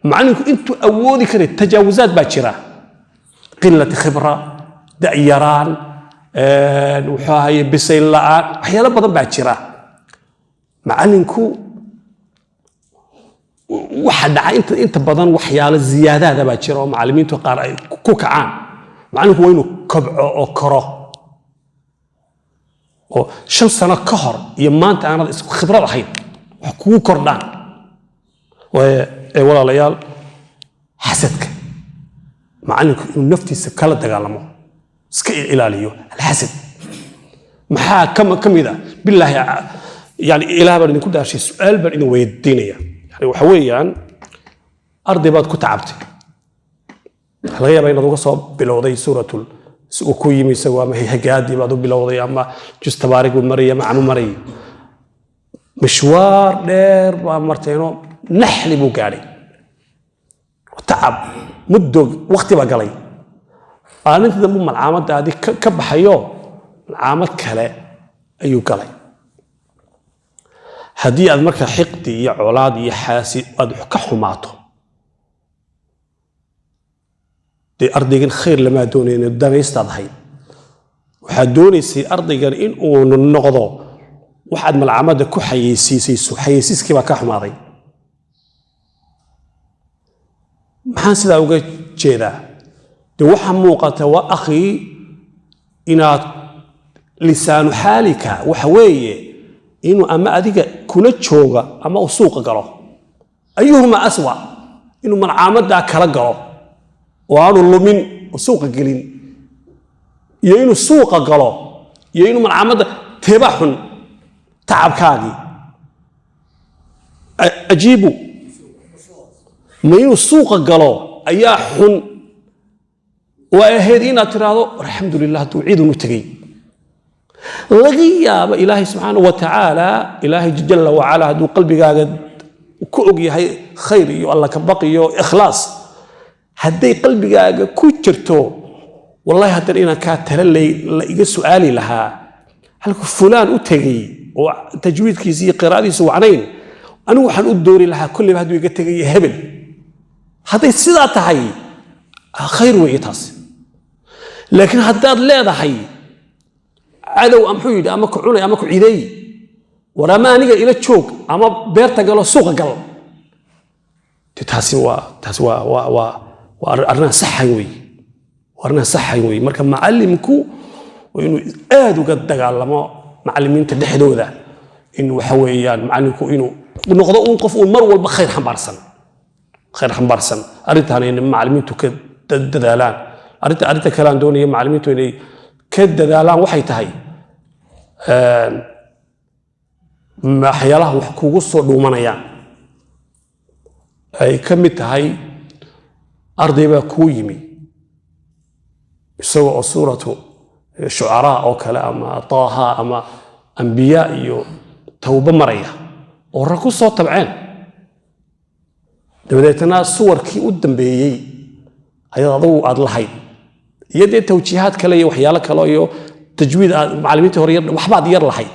macallinku intuu awoodi karo tajaawuzaad baa jira qillad khibra da'yaraan wuxuu ahaay bisayl la'aan waxyaalo badan baa jira macallinku waxa dhacay inta badan waxyaalo ziyaadada baa jira oo macallimiintu qaar ay ku kacaan macallinku waa inuu kobco oo koro oo 5 sano ka hor iyo maanta aanad isku khibrad ahayn wax kugu kordhaan ولا ليال حسدك مع انك نفتي كلا دغالمو اسك الاليو الحسد maxaa kamida billahi yani ilaahay baan ku daashay su'aal baan inuu weydiinaya yani waxa weeyaan arday baad ku tacabtay laga yaabaa inaad uga soo bilowday suuratul soo ku yimi isagoo ama hagaadi baad u bilowday ama jus tabaarig mariya ma maray mashwaar dheer baa marteeno نحلي بوغاري وتعب مدة وقت بقالي أنا أنت دم العامة هذه كبحيو العامة كلا أيو قالي هدي المركة حقدي يا عولادي يا حاسي أدعو كحماته دي أرضي خير لما دوني إن الدم يستضحي وحدوني سي أرضي إن ونقضوا واحد من العامة كحيسيسيسو حيسيس كيما كحماضي maxaan sidaa uga jeedaa de waxa muuqata waa akhi inaad lisaanu xaalika waxa weeye inuu ama adiga kula jooga ama uu suuqa galo ayuhuma aswa inuu malcaamada kala galo oo aanu lumin وسوق قلين يينو سوق قلو يينو من عمد تباحن تعب كاغي أجيبوا ما يينو سوق قلو أيا حن وأهدينا ترى الحمد لله توعيد نتجي لقيا إلهي سبحانه وتعالى إلهي جل وعلا هدو قلبي قاعد وكوجي هاي خيري والله كبقي إخلاص هدي قلبي قاعد كوتشرتو والله هترينا كاتر اللي يجي سؤالي لها هل فلان أتجي وتجويد كيسي قراءة سوعنين أنا وحن أدوري لها كل ما هدو يجي هبل هذا السيدة هاي خير ويتاس لكن هداد لا حي عدو أم حيد أما كعوني أما كعيدي ورماني إلى تشوك أما بيرتا قالوا سوق قال تتاسوا وأرنا صحيوي وأرنا صحيوي مركب معلمكو وإنه آدو قد قال لما معلمين تدحدوا ذا إنه حويان معلمكو إنه نقضوا ونقفوا المرو بخير حمبارسن خير حمبارسن أريد أنا إن معلمين تدالان أريد كلام دوني معلمين توني كدالان وحي تهي ما حياله وحكوه الصور دومانيان أي كم تهي أرضي بكويمي سواء صورة شعراء أو كلام طه أما أنبياء توبة مرية وركو صوت طبعين دبدتنا صور كي قدام بيجي هي ضوء أضلحي يدي توجيهات كلا وحياله كلا تجويد معلمين تهرير وحباد يرلحي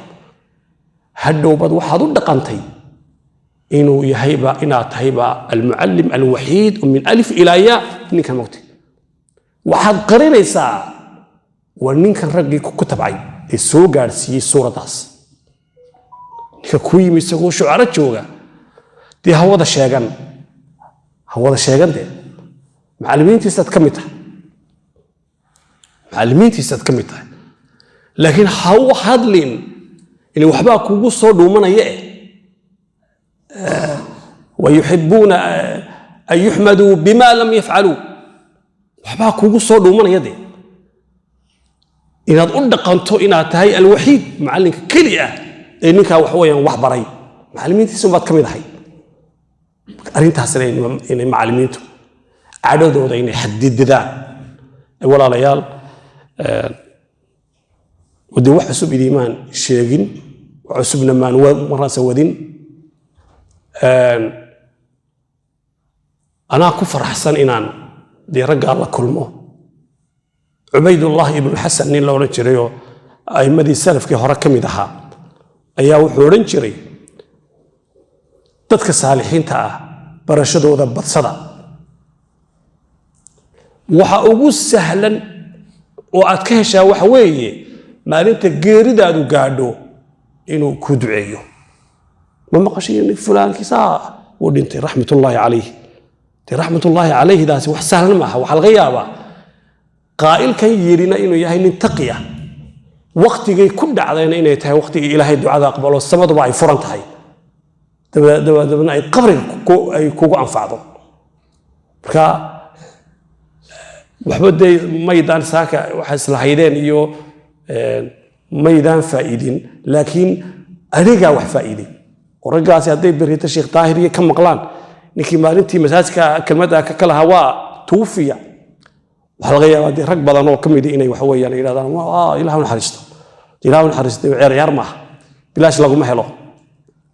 هدو بد وحدو دقنتي إنه يهيبا إنا تهيبا المعلم الوحيد من ألف إلى ياء نيك الموت وحد قرين يسا ونيك الرجل كتب عين السوق سي صورة داس نيك كوي مسكو شعرات جوجا دي هو ده شاغن هو ده شاغن ده معلمين تستد كمتها معلمين تستد كمتها لكن هو حدلين اللي وحبا كوغو سو دومانيا ويحبون ان يحمدوا بما لم يفعلوا وحبا كوغو سو دومانيا دي inaad u dhaqanto inaad tahay alwaxiid macallinka kaliya ee ninka wax weeyaan wax baray macallimiintiisu baad kamid ahay arintaasna inay macallimiintu cadadooda inay xadididaan walaalayaal ودي wax cusub idiimaan sheegin wax cusubna maan marasa wadin ana ku faraxsan inaan raga la kulmo عبيد الله ابن الحسن نين لو رجريو أئمة السلف كي هرا كميدها أيا وحورن جري dadka saalixiinta ah barashadooda badsada waxa ugu sahlan oo aad ka heshaa waxa weeye maalinta geeridaadu gaadho inuu ku duceeyo ma maqashiin fulaan kisa oo dhintay raxmatullaahi calayhi daasi wax sahlan ma aha waxa laga yaabaa قائل كان يرينا إنه يهين التقية وقت جاي كل عذين إنه تهي وقت إلهي الدعاء قبل السماء ضبعي فرنت هاي دبنا القبر أي كوكو أنفعه كا وحبد ميدان ساكا وحس الحيدين يو ميدان فائدين لكن أرجع وحفائدين ورجع سيدي بريت الشيخ طاهرية كم مقلان نكي مالنتي مساجك كلمة كلا هواء توفي وحلقة يا ودي ركب بدن وكمدي إني وحوي أنا إلى ذا إلهون حريصته إلهون حريصته عيار ما بلاش لقوا محله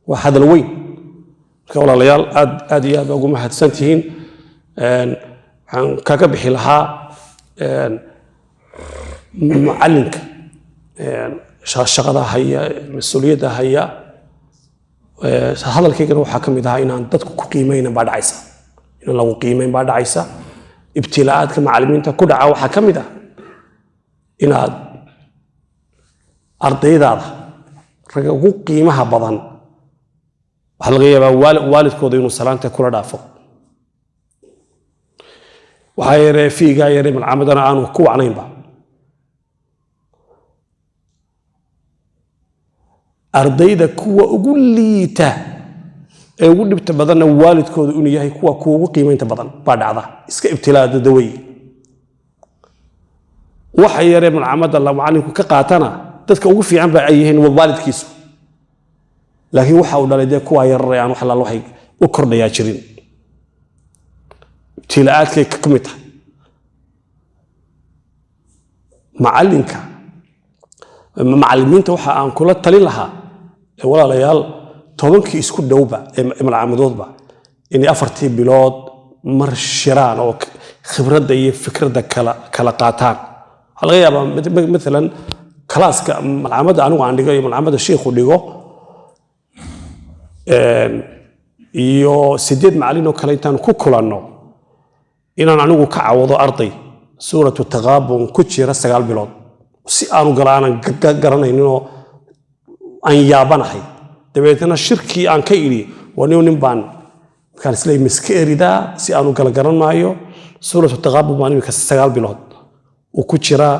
وهذا الوين كولا ليال أدي بقوا محد سنتين عن كعب حلها معلنك شغلة هي مسؤولية هي هذا الكيك روح حكم إذا إن أنت قيمين بعد عيسى إن لو قيمين بعد عيسى ابتلاءات كمعلمين تكون عاو حكمدا إن أرضي ذا رجعوا قيمها بدن وحلقيا والد كودين السلام تكون رافق وهاي في جاي من عمدنا عن وكو عنين با أرضي ذا كوا أقول لي تا أقول لي بتبدلنا والد كود إنه يهي كوا قيمة تبدل بعد هذا إسك ابتلاء دوي waxa yare malcamada la macallinku ka qaatana dadka ugu fiican ba ay yihiin waalidkiisu laakiin waxa uu dhalay kuwa yar aan wax la waxay u kordhaya jirin tilaadkay ka kumid tahay macallinka macallimiinta waxa aan kula talin lahaa walaalayaal tobankii isku dhowba malcamadoodba in 4 bilood mar shiraan oo khibradda iyo fikradda kala qaataan laga yaabaa مثلا kalaaska malcamada anigu aan dhigo iyo malcamada sheekhu dhigo iyo 8 macallin oo kale intaan ku kulanno inaan anigu ka cawado arday suuratu taqaabun ku jira 9 bilood si aanu galaanan garanayno aan yaabanahay dabeetana shirkii aan ka iri nin baan kan islay miskeerida si aanu garan maayo suuratu taqaabun baan imika 9 bilood oo ku jira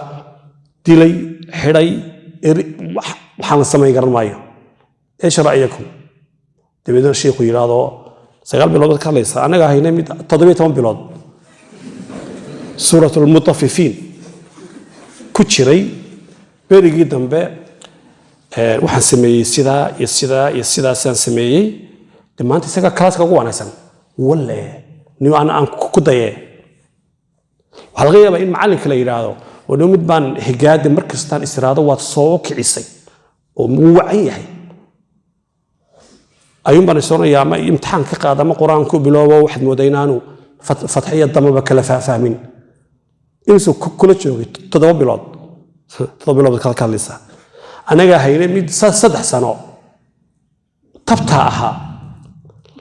dilay xidhay waxaan sameey garan maayo ايش رايكم dabeetana sheekhu yiraahdo 9 bilood ka leeysa anaga hayna mid 17 bilood suuratul mutaffifiin ku jiray berigii dambe waxaan sameeyay sida saan sameeyay maanta isaga kalaaska ugu wanaagsan walla ni aan ku dayay waxa laga yaabaa in macallinka la yiraahdo wadoo mid baan higaada markastaan israado waad soo kicisay oo muu wacan yahay ayuun baan isoonayaa ma imtixaan ka qaada ma quraan ku bilowbo waxaad moodaynaanu fatxiya damaba kala fahmin inuu kula joogay 7 bilood 7 bilood kala kalisa anaga hayne mid 3 sano tabta aha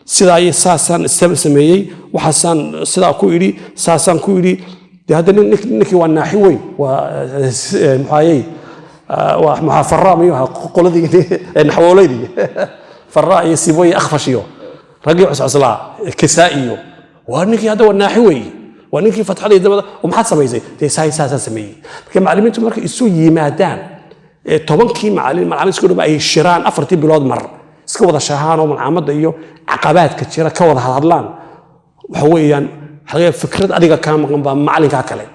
sida ay saasan sameeyay waxaan sida ku iri saasan ku iri hada ninkii waa naaxi weyn waa maxayay waa maxafarraamiyo qoladii naxwooleydii فرا يسيبوي أخفشيو رجع عسلا كسائيو وانك هذا والناحوي وانك فتح لي دم ومحد سمي زي تساي ساسا سمي كم معلمين تمرك يسوي مادان طبعا كي معلم سكولو بأي شيران أفرتي بلاد مر سكوا هذا شهان ومن عمد أيو عقبات كتيرة كوا هذا هذلان وهو يعني حقيقة فكرة أديك كان معلم كاكله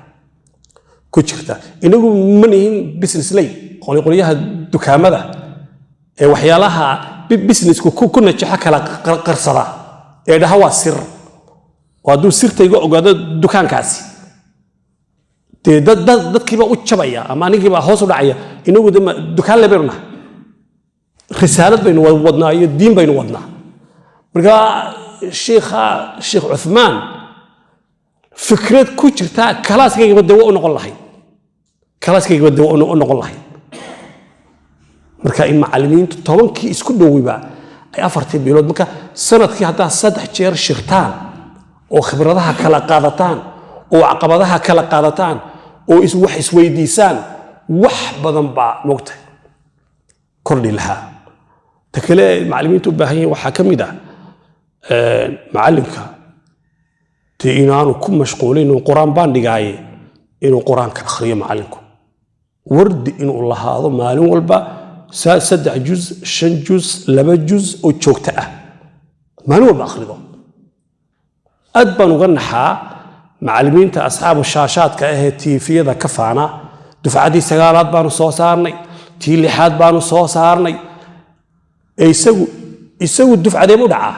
كتيرة إنه منين بسنس لي قوليها دكامة وحيالها business ku najaxa kala qarsada dhaha waa sir waadu sirtayga ogaado dukaankaasi dadkiiba u jabaya ama anigiiba hoos u dhacaya inagu dukaan leberna risaalad baynu wadnaa iyo diin baynu wadnaa marka sheekh Uthman fikrad ku jirta kalaaskayga dawo u noqon lahayd marka in macallimiintu tobankii isku dhowayba ay 4 bilood marka sanadkii hadaa 3 jeer shirtaan oo khibradaha kala qaadataan oo caqabadaha kala qaadataan oo wax isweydiisaan wax badan ba moogtay kordhi laha takale macallimiintu baahan yihiin waxa kamid ah macallinka inaanu ku mashquulin inuu quraan baan dhigaaye inuu quraanka akhriyo macallinku wardi inuu lahaado maalin walba 3 جزء 5 جزء 2 جزء oo joogta ah maalin walba akhrido aad baan uga naxaa macallimiinta asxaabu shaashaadka ah ee tiifiyada ka faana dufcadii 9aad baanu soo saarnay tii 6aad baanu soo saarnay isagu dufcadee u dhaca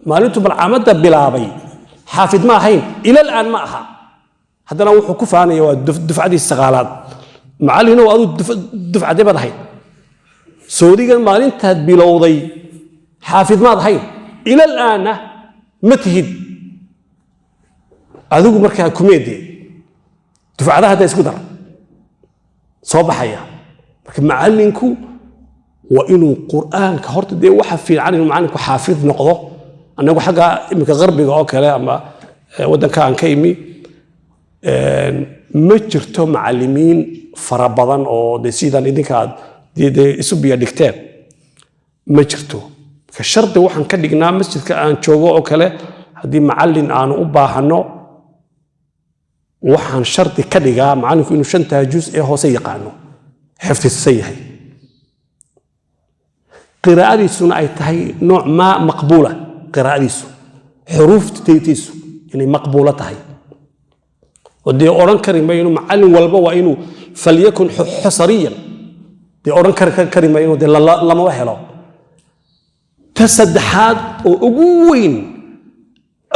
maalintu balcamada bilaabay xaafid ma ahayn ila aan ma aha hadana wuxuu ku faanaya waa dufcadii 9aad macallin oo dufcadee badahay سعودية مالين تهد بلوضي حافظ ماذا هين إلى الآن ما تهد أذوق مركها كوميدي دفع هذا يسكدر صوب حياة لكن معلنكو وإنه قرآن كهرت دي واحد في العالم معلنكو حافظ نقضه أنه حاجة إمك غربي أو كلام ودن كان كيمي ما جرتو معلمين فربضان أو دي سيدان إذن كاد دي اسوبيا دكتور ما جرتو كشرط waxaan ka dhignaa masjidka aan joogo oo kale hadii macallin aan u baahano waxaan sharti ka dhigaa macallinku inuu 5 juz ee hoose yaqaano xifdisan yahay qiraa'adiisuna ay tahay nooc ma maqbuula qiraa'adiisu xuruuftiisu inay maqbuula tahay ودي أوران كريم ما إنه معلم والبوا إنه فليكن حصريا دي أوران كريم ما إنه دي لا ما وحلا تصدحات وأقوين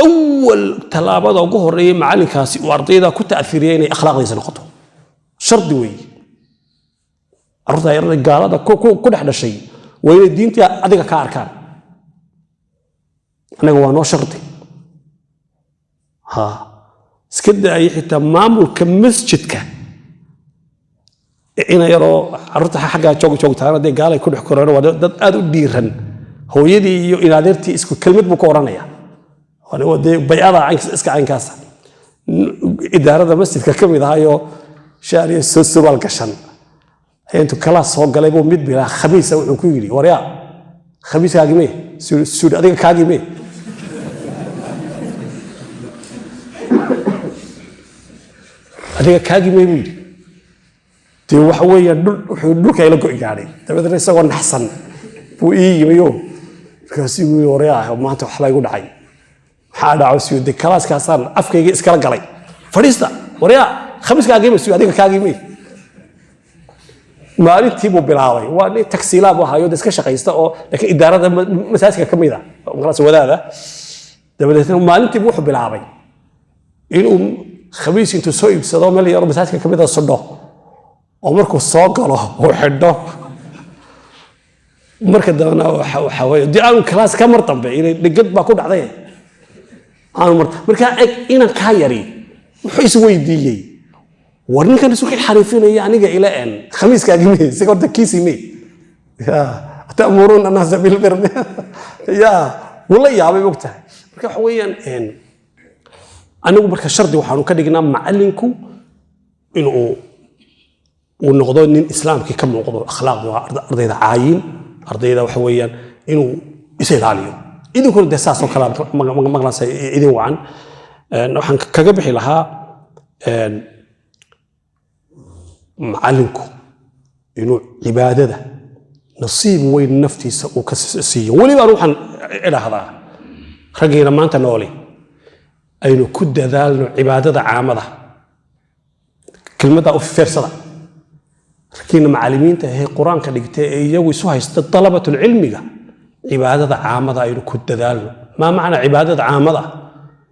أول تلابة وجوه الرئي معلم كاسي وأرضيدا كنت أثريين أخلاق ذي سنقطه شرط وي أرضها يرد قال كل حدا شيء وين الدين تي أديك كأركان أنا جوانو شرطي ها سكده أي حتى معمول كمسجدك إنا يرو عرضها حاجة شوق تانا دي قال يكون حكران وده أدو ديرهن هو يدي إلى درتي اسكو كلمة بكورانية وأنا ودي بيعض عن اسك عن كاسة إدارة مسجد كم إذا هايو شاري السوسبال كشان أنتو كلاس هو قال يبغى مد بلا خميس أو كويري وريا خميس كاجمي سود أديك كاجمي أديك كاجمي مين تي وحوي دول كيلو كعاري تبي ترى سوون حسن وإيه ميوم كاسيوي وريا ما أنتو حلا يقول عاي حادا عسيود دي كلاس كاسان أفكي إسكال قلي فريستا وريا خميس كاجمي سود أديك كاجمي maalintii buu bilaabay waa nin taksiilaab waxa ay dadka shaqeysta oo laakiin idaarada masaajidka kamid ah qaraas wadaada dabadeedna maalintii buu wuxuu bilaabay inuu khamiis intuu soo iibsado meel yar masaajidka kamid ah sodho oo markuu soo galo uu xidho marka dana waxa way di aan class ka mar dambe inay dhigad ba ku dhacday aan marka ina ka yari wuxuu is weydiiyay ورني كان سوق حريفين يعني جا إلى أن خميس كاجمي سكرت كيسي مي يا تأمرون الناس بالبر يا والله يا أبي وقتها مركب حويا إن أنا وبرك الشرط وحنو كدينا معلنكو إنه ونقضوا إن الإسلام كي كم نقضوا أخلاق أرض إذا عاين أرض إذا وحويا إنه يسهل عليهم إذا كل دساس وكلام مغلس إذا وعن نحن كجبح لها معلنكو إنه عبادة نصيب وين نفتي وكسي ولي بروح إلى هذا رجينا ما أنت نولي أينو كد ذال عبادة عامة كلمة أو فرصة رجينا معلمين هي قرآن كدقت يجوا سوها طلبة العلمية عبادة عامة أينو كد ذال ما معنى عبادة عامة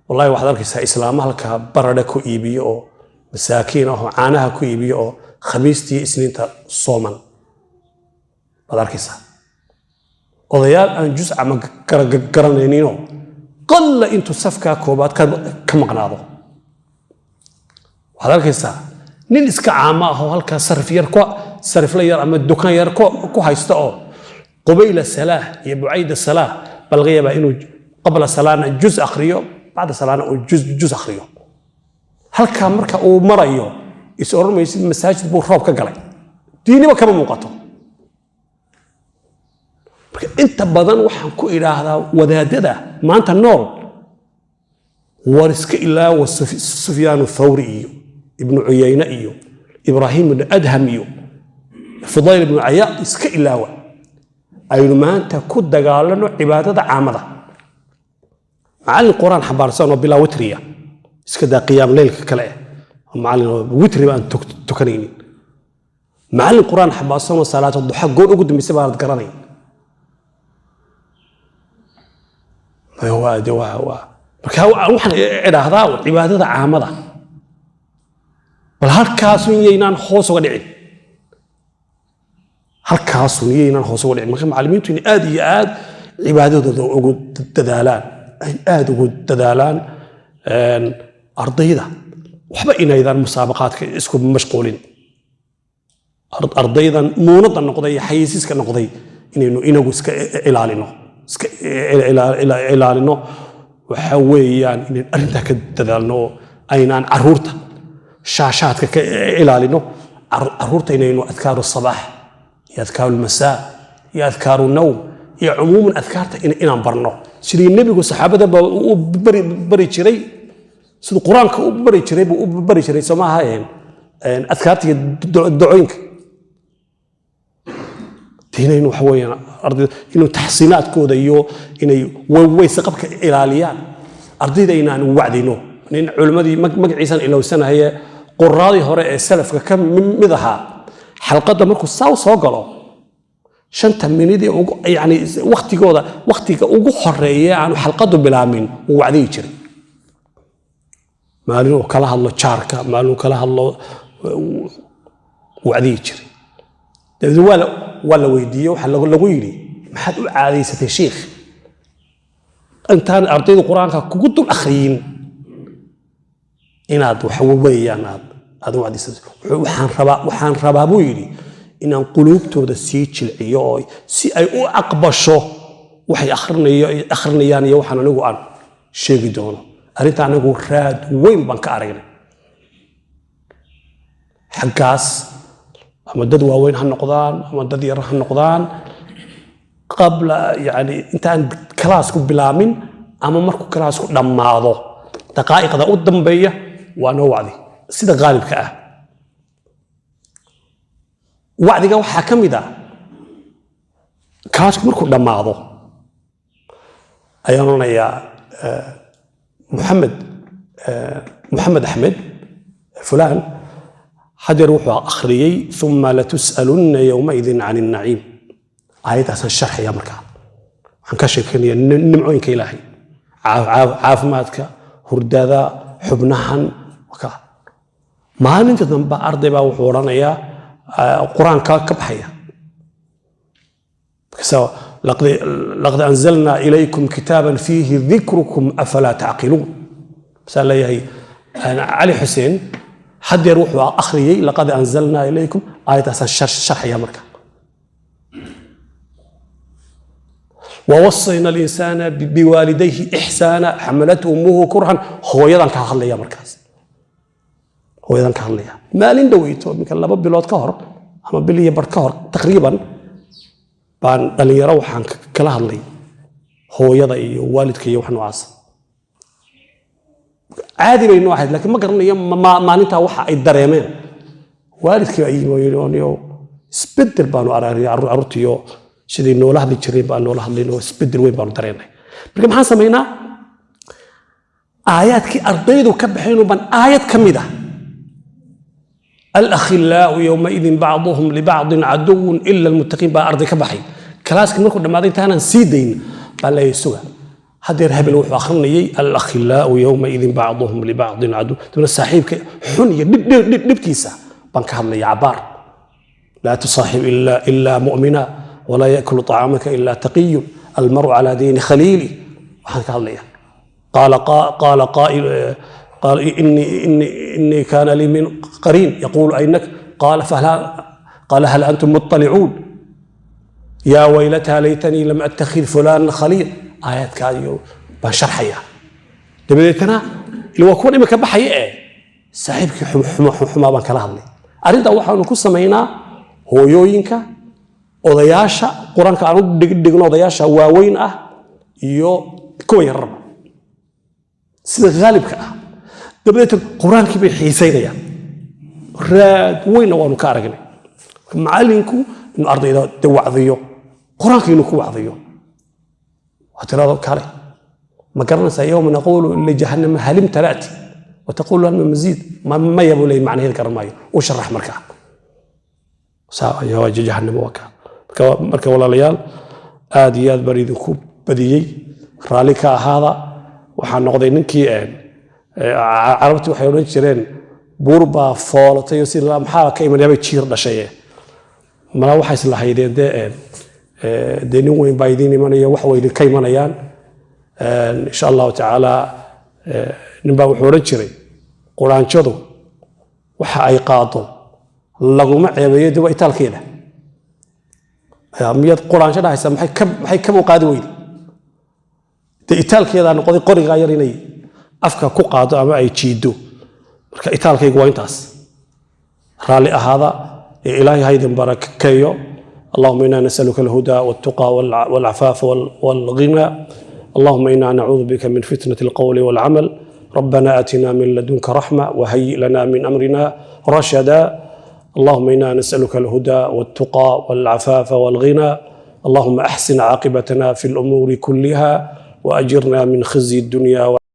والله واحد لك إسلامها لك بردكو إيبيو مساكينه عانها كو إيبيو خميستي سنينتا صوما باداركيسا odayaal aan juz ama garanayno qalla intu safka koobaad ka maqnaado waxa arkaysa nin iska caama ah oo halka sarifla yar ama dukaan yar ku haysta oo qabayla salaah iyo buayda salaah balqiyaba inuu qabla salaana juz akhriyo baada salaana oo juz akhriyo halka marka uu marayo is ormaysid masaajid buu roob ka galay diiniba kama muuqato marka inta badan waxaan ku ilaahdaa wadaadada maanta nool war iska ilaawa Sufyaan Thawri iyo ibn Uyayna iyo Ibrahim ibn Adham iyo Fudayl ibn Iyad iska ilaawa aynu maanta ku dagaalano cibaadada caamada macallin quraan xabaarsan oo bilaa witriya iska daa qiyaam leelka kale معلم وتري بان تكنين معلم القرآن حباسون وصلاة الضحى قول أقدم بسبارة قراني هو وحنا إلى هذا عبادة عامة بل هالكاسون ينان خوص ودعين هالكاسون ينان خوص ودعين ما معلمين توني آد عبادة أقول تدالان آد أقول تدالان أرضية وحبا إنا إذا المسابقات اسكو مشغولين أرضيدا مونضا نقضي حيسيس كنقضي إنه اسك إلالينو وحويان إن أرنتا كدالنو أينان عرورتا شاشات كإلالينو عرورتا إنه أذكار الصباح يذكار المساء يذكار النوم يا عموما أذكارتا إنا برنو سيدي النبي والصحابة بري شري سيد القرآن كبري شري وبري شري سماها أذكارتي الدعوينك هنا إنه حوينا أرض إنه تحسينات كودا إنه ويسقبك إلاليان أرضي ده إنه وعدينه nin culimadii magaciisan ilowsanaya quraadii hore ee salafka ka mid ahaa xalqada markuu soo galo 5 minid yani waqtiga ugu horeeya aanu xalqadu bilaamin uu wacdi jiray maalin oo kala hadlo jaarka maalin kala hadlo wacdi jiray dabada wala weydiiyo waxa lagu yiri maxaad u caadaysatay sheekh intaan ardayda quraanka kugu dul akhriyin inaad wax weeyaan aad wacdiisato waxaan rabaa buu yiri inaan quluubtooda sii jilciyo oo si ay u aqbasho waxay akhrinayaan iyo waxaan anigu aan sheegi doono arinta anigu raad weyn baan ka aragnay xaggaas ama dad waaweyn ha noqdaan ama dad yar ha noqdaan qabla yani intaan class ku bilaamin ama markuu class ku dhamaado daqaa'iqda u dambeeya waa noo wacdi sida qaalibka ah wacdiga waxa kamid ah classku markuu dhamaado ayaan onayaa محمد أحمد فلان حجر وحوا أخريي ثم لتسألن يومئذ عن النعيم آيات أصلا الشرح يا مركا عن كشف كني نمعين كإلهي عاف ماتك هردادا حبناحن وكا ما ننت ذنب أرض با وحورانا يا قرآن كبحية لقد أنزلنا إليكم كتابا فيه ذكركم أفلا تعقلون مثلا لي علي حسين حد يروح وأخري لقد أنزلنا إليكم آية شرح يا مركا ووصينا الإنسان بوالديه إحسانا حملته أمه كرها هو يدان كهل يا مركز هو يدان كهل يا ما لين دويته يمكن لا بلود كهر أما بلي بركهر تقريبا بان اللي يروح عن كلا هلي هو يضي والدك يوحنا وعصر عادي بين واحد لكن ما قرنا يوم ما ننتهى وحى الدريمين والدك يو سبدل بانو عرورتيو شدي نوله هذي جريب بانو له هذي نو سبدل وين بانو درينا بركي ما سمينا آيات كي أرضيدو كبحينو بان آيات كميدة الأخلاء يومئذ بعضهم لبعض عدو إلا المتقين بأرض كبحي كلاسك نقول لما دين تانا نسيدين بلا يسوع هذا يرهب الوح آخرنا الأخلاء يومئذ بعضهم لبعض عدو تقول الصاحب حنية نبكيسة بانك هذا يعبار لا تصاحب إلا مؤمنا ولا يأكل طعامك إلا تقي المرء على دين خليلي قال قائل قال إني كان لي من قرين يقول أينك قال هل أنتم مطلعون يا ويلتها ليتني لم أتخذ فلان خليل آيات كاديو بشرحية دبيتنا اللي وكون إما كبحي صاحبك حما بان كلا هذلي أريد أوحى أن كل سمينا هو يوينك odayaasha quraanka aanu dhigno odayaasha waaweyn ah iyo kuwa yar sida gaalibka ah dabadda quraanki bay xiisaynayaan raad weyn waanu ka aragnay macallinku in ardayda wacdiyo quraanka inuu ku wacdiyo watirado kale ma garanaysa yawm naqulu li jahannam halim talati wa taqulu lana mazid ma yabulay macnaheed karmaayo oo sharax markaa saa ya wajh jahannam waka marka walaalayaal aad iyo aad baan idinku badiyey raali ka ahaada waxaan noqday ninkii carabtu waxay oran jireen buurba foolatay si la maxaa ka imanayay jiir dhashay mala waxa isla haydeen de nin weyn baa idin imanaya wax weyn ka imanayaan insha Allah taala nin baa wuxuu oran jiray quraanjadu waxa ay qaado laguma ceebeeyo dib itaalkeeda مياد قرآن شده هسه محي كم قاعد ويد إيطال كذا نقضي قري غيريني أفكا كقاعد أما أي تشيدو مركا إيطال كي قوين تاس رالي هذا إلهي هيدا مبارك كيو اللهم إنا نسألك الهدى والتقى والعفاف والغنى اللهم إنا نعوذ بك من فتنة القول والعمل ربنا آتنا من لدنك رحمة وهيئ لنا من أمرنا رشدا اللهم إنا نسألك الهدى والتقى والعفاف والغنى اللهم أحسن عاقبتنا في الأمور كلها وأجرنا من خزي الدنيا